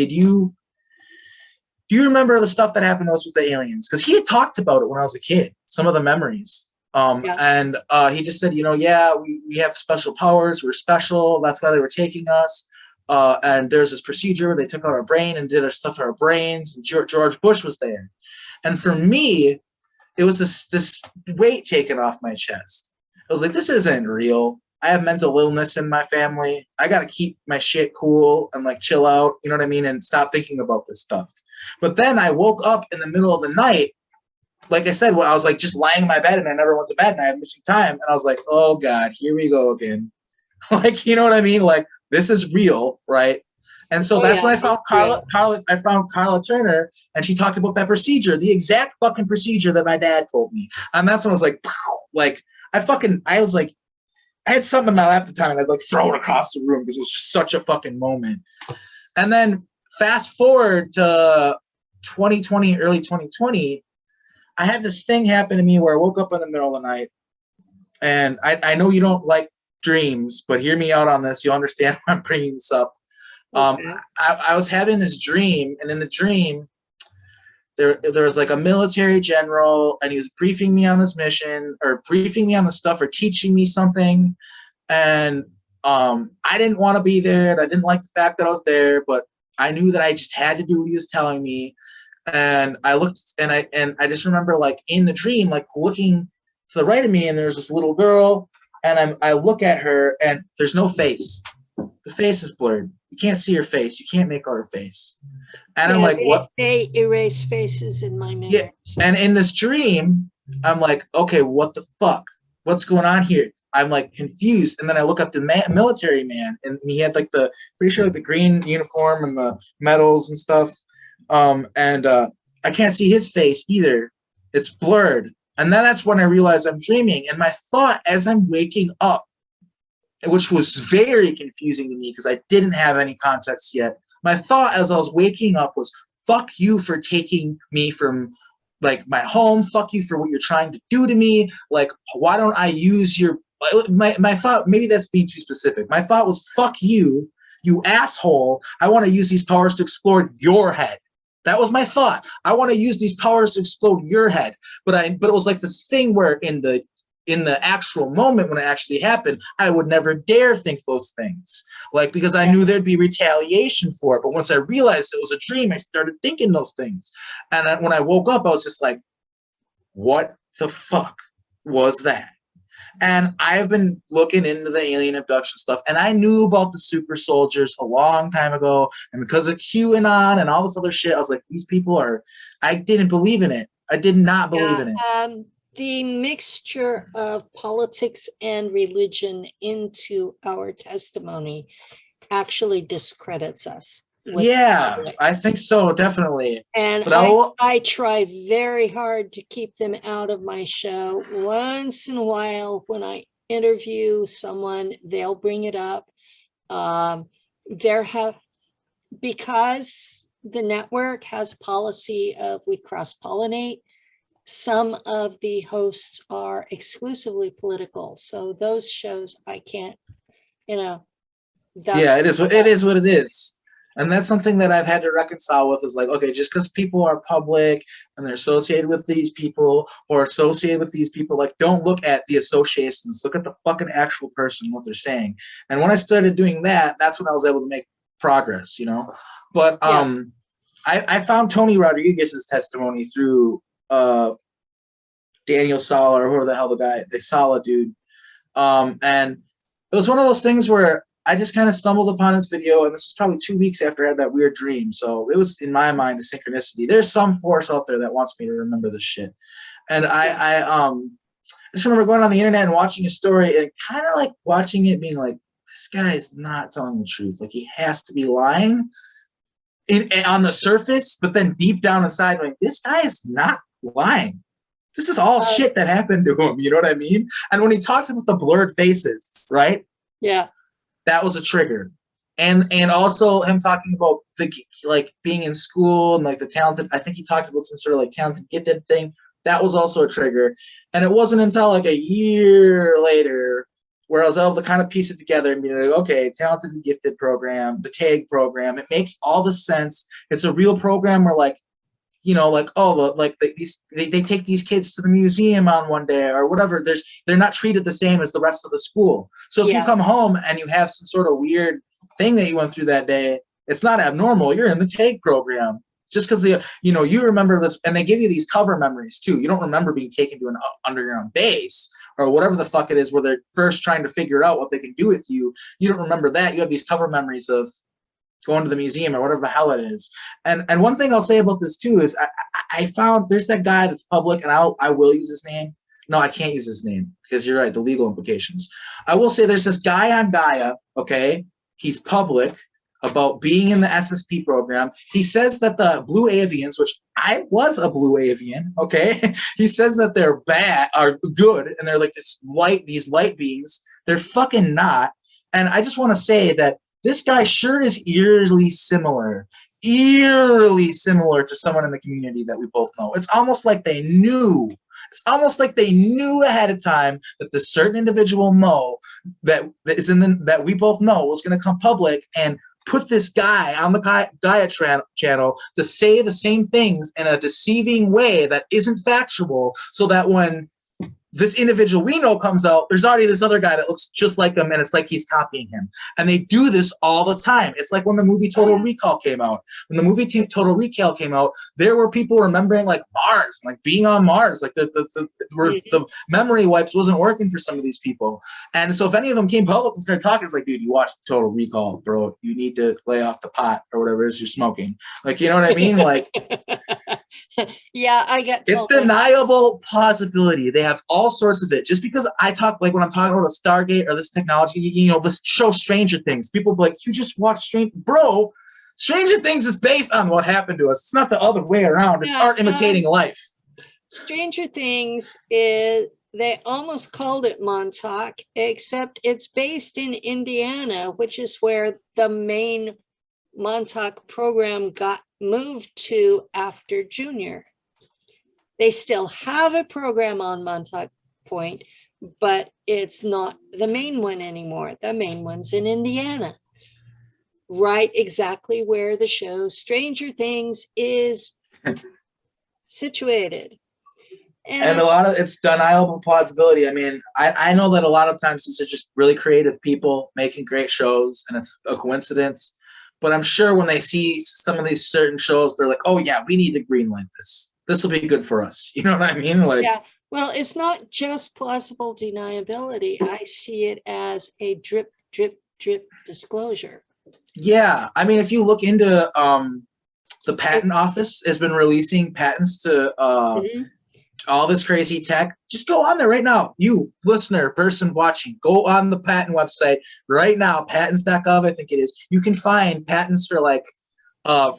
do you remember the stuff that happened to us with the aliens? Because he had talked about it when I was a kid, some of the memories. And he just said, yeah, we have special powers. We're special. That's why they were taking us. And there's this procedure where they took out our brain and did our stuff to our brains. And George Bush was there. And for me, it was this weight taken off my chest. I was like, this isn't real. I have mental illness in my family. I got to keep my shit cool and like chill out, you know what I mean? And stop thinking about this stuff. But then I woke up in the middle of the night. Like I said, I was like just lying in my bed and I never went to bed and I had missing time. And I was like, oh God, here we go again. Like, you know what I mean? Like, this is real, right? And so that's when I found Carla Turner, and she talked about that procedure, the exact fucking procedure that my dad told me. And that's when I was like, like, I was like, I had something in my lap at the time and I'd like throw it across the room because it was just such a fucking moment. And then fast forward to 2020, early 2020, I had this thing happen to me where I woke up in the middle of the night, and I know you don't like dreams, but hear me out on this. You'll understand why I'm bringing this up. Okay. I was having this dream, and in the dream, there was like a military general, and he was briefing me on this mission, or briefing me on the stuff, or teaching me something. And I didn't want to be there, and I didn't like the fact that I was there, but I knew that I just had to do what he was telling me. And I looked, and I just remember like in the dream, like looking to the right of me, and there's this little girl, and I look at her, and there's no face. The face is blurred. You can't see her face. You can't make out her face. And I'm like, what? They erase faces in my memory. Yeah. And in this dream, I'm like, okay, what the fuck? What's going on here? I'm like confused. And then I look up the military man, and he had like pretty sure like the green uniform and the medals and stuff. And I can't see his face either. It's blurred. And then that's when I realized I'm dreaming. And my thought as I'm waking up, which was very confusing to me because I didn't have any context yet. My thought as I was waking up was, fuck you for taking me from like my home. Fuck you for what you're trying to do to me. Like, why don't I use my thought, maybe that's being too specific. My thought was, fuck you, you asshole. I want to use these powers to explore your head. That was my thought. I want to use these powers to explode your head. But it was like this thing where in the actual moment when it actually happened, I would never dare think those things. Like, because I knew there'd be retaliation for it. But once I realized it was a dream, I started thinking those things. And when I woke up, I was just like, what the fuck was that? And I've been looking into the alien abduction stuff, and I knew about the super soldiers a long time ago. And because of QAnon and all this other shit, I was like, these people I didn't believe in it. I did not believe in it. The mixture of politics and religion into our testimony actually discredits us. Yeah, I think so, definitely. And I try very hard to keep them out of my show. Once in a while, when I interview someone, they'll bring it up. Because the network has a policy of we cross-pollinate, some of the hosts are exclusively political. So those shows I can't, that's Yeah, it is what it is. What it is. And that's something that I've had to reconcile with is like, okay, just because people are public and they're associated with these people or associated with these people, like, don't look at the associations, look at the fucking actual person, what they're saying. And when I started doing that, that's when I was able to make progress, But I found Tony Rodriguez's testimony through Daniel Sala or whoever the hell the Sala dude. And it was one of those things where I just kind of stumbled upon his video, and this was probably 2 weeks after I had that weird dream. So it was, in my mind, a synchronicity. There's some force out there that wants me to remember this shit. And I just remember going on the internet and watching his story and kind of like watching it being like, this guy is not telling the truth. Like, he has to be lying on the surface, but then deep down inside, like, this guy is not lying. This is all shit that happened to him. You know what I mean? And when he talked about the blurred faces, right? Yeah. That was a trigger. And also him talking about the like being in school and like the talented, I think he talked about some sort of like talented gifted thing. That was also a trigger. And it wasn't until like a year later where I was able to kind of piece it together and be like, okay, talented and gifted program, the T.A.G program, it makes all the sense. It's a real program where like, like, oh, like they take these kids to the museum on one day or whatever. They're not treated the same as the rest of the school. So if you come home and you have some sort of weird thing that you went through that day, it's not abnormal. You're in the T.A.G program. Just because you remember this, and they give you these cover memories too. You don't remember being taken to an underground base or whatever the fuck it is, where they're first trying to figure out what they can do with you. You don't remember that. You have these cover memories of going to the museum or whatever the hell it is. And one thing I'll say about this too is I found there's that guy that's public, and I will use his name. No, I can't use his name because you're right, the legal implications. I will say there's this guy on Gaia, okay? He's public about being in the SSP program. He says that the blue avians, which I was a blue avian, okay? He says that they're are good, and they're like these light beings. They're fucking not. And I just want to say that this guy sure is eerily similar to someone in the community that we both know. It's almost like they knew. It's almost like they knew ahead of time that the certain individual that we both know was going to come public and put this guy on the Gaia channel to say the same things in a deceiving way that isn't factual, so that when this individual we know comes out, there's already this other guy that looks just like him, and it's like he's copying him. And they do this all the time. It's like when the movie Total Recall came out. When the movie Total Recall came out, there were people remembering like Mars, like being on Mars, like the memory wipes wasn't working for some of these people. And so if any of them came public and started talking, it's like, dude, you watched Total Recall, bro. You need to lay off the pot or whatever it is you're smoking. Like, you know what I mean? Like, yeah, I get it's deniable plausibility. They have all sorts of it. Just because I talk, like when I'm talking about a Stargate or this technology, this show Stranger Things, people be like, you just watch Bro, Stranger Things is based on what happened to us. It's not the other way around. It's art imitating life. Stranger Things they almost called it Montauk, except it's based in Indiana, which is where the main Montauk program got moved to after Junior. They still have a program on Montauk Point, but it's not the main one anymore. The main one's in Indiana, right exactly where the show Stranger Things is situated. And a lot of it's deniable plausibility. I mean, I know that a lot of times these are just really creative people making great shows, and it's a coincidence. But I'm sure when they see some of these certain shows, they're like, oh, yeah, we need to greenlight this. This will be good for us. You know what I mean? Like, yeah. Well, it's not just plausible deniability. I see it as a drip, drip, drip disclosure. Yeah. I mean, if you look into the patent office has been releasing patents to all this crazy tech. Just go on there right now. You listener, person watching, go on the patent website right now, patents.gov, I think it is. You can find patents for like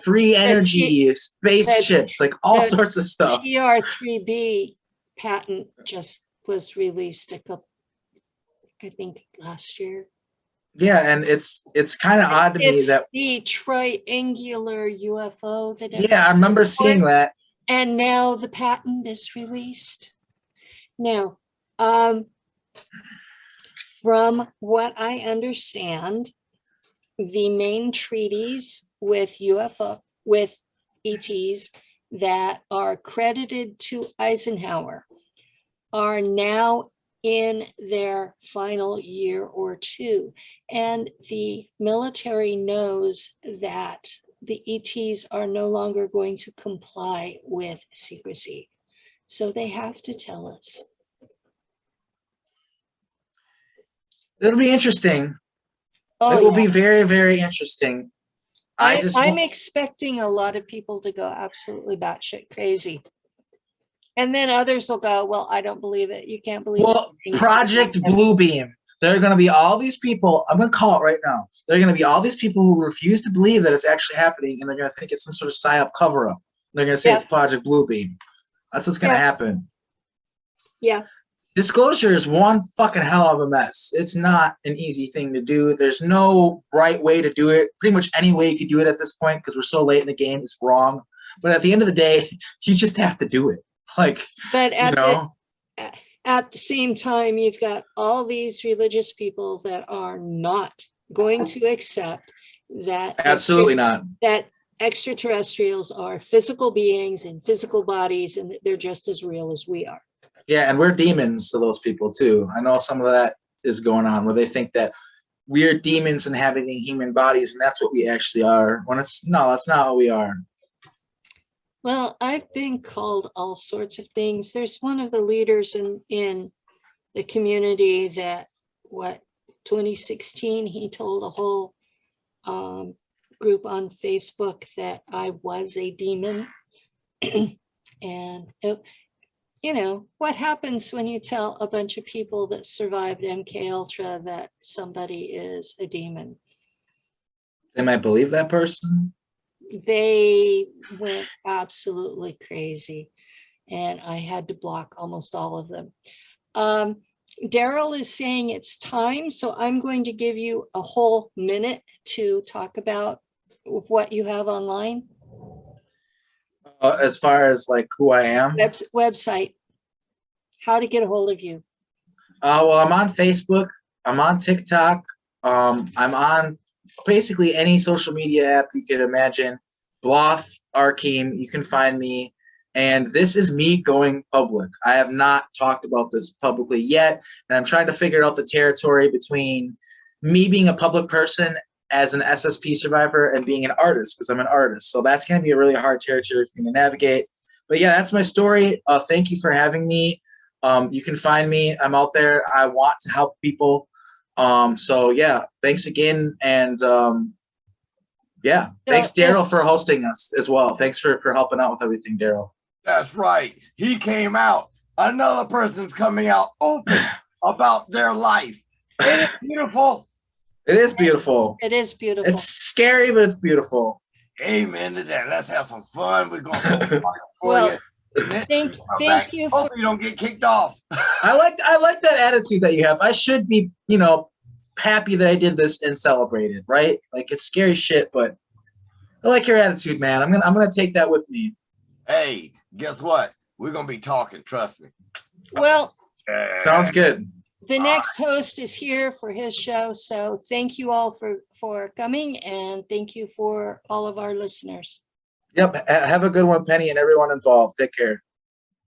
free energy, space chips, like all sorts of stuff. TR3B patent just was released I think last year. Yeah, and it's kind of odd to me that the triangular UFO that I remember seeing that. And now the patent is released. Now, from what I understand, the main treaties with ETs that are credited to Eisenhower are now in their final year or two. And the military knows that the ETs are no longer going to comply with secrecy. So they have to tell us. It'll be interesting. Oh, it will yeah. be very, very interesting. I'm expecting a lot of people to go absolutely batshit crazy. And then others will go, well, I don't believe it. You can't believe it. Project Bluebeam. There are going to be all these people. I'm going to call it right now. There are going to be all these people who refuse to believe that it's actually happening, and they're going to think it's some sort of psyop cover-up. They're going to say it's Project Bluebeam. That's what's going to happen. Yeah. Disclosure is one fucking hell of a mess. It's not an easy thing to do. There's no right way to do it. Pretty much any way you could do it at this point, because we're so late in the game, is wrong. But at the end of the day, you just have to do it. Like, but at the same time, you've got all these religious people that are not going to accept that. Absolutely not. That extraterrestrials are physical beings in physical bodies, and they're just as real as we are. Yeah, and we're demons to those people too. I know some of that is going on where they think that we're demons inhabiting human bodies, and that's what we actually are. When that's not what we are. Well, I've been called all sorts of things. There's one of the leaders in the community that, 2016, he told a whole group on Facebook that I was a demon. And you know, what happens when you tell a bunch of people that survived MK Ultra that somebody is a demon? They might believe that person. They went absolutely crazy, and I had to block almost all of them. Daryl is saying it's time, so I'm going to give you a whole minute to talk about what you have online. As far as like who I am? Website. How to get a hold of you. Well, I'm on Facebook. I'm on TikTok. I'm on basically any social media app you could imagine. Bloth Arkheim, you can find me. And this is me going public. I have not talked about this publicly yet. And I'm trying to figure out the territory between me being a public person as an SSP survivor and being an artist, because I'm an artist. So that's going to be a really hard territory for me to navigate. But yeah, that's my story. Thank you for having me. You can find me. I'm out there. I want to help people. So yeah, thanks again. And yeah, thanks Daryl for hosting us as well. Thanks for helping out with everything, Daryl. That's right. He came out. Another person's coming out open about their life. Isn't it beautiful? It is beautiful. It is beautiful. It's scary, but it's beautiful. Amen to that. Let's have some fun. We're going to well, thank you. Hopefully you don't get kicked off. I like that attitude that you have. I should be, happy that I did this and celebrated, right? Like, it's scary shit, but I like your attitude, man. I'm gonna take that with me. Hey, guess what? We're gonna be talking, trust me. Well, sounds good. The next host is here for his show, so thank you all for coming, and thank you for all of our listeners. Yep. Have a good one, Penny, and everyone involved. Take care.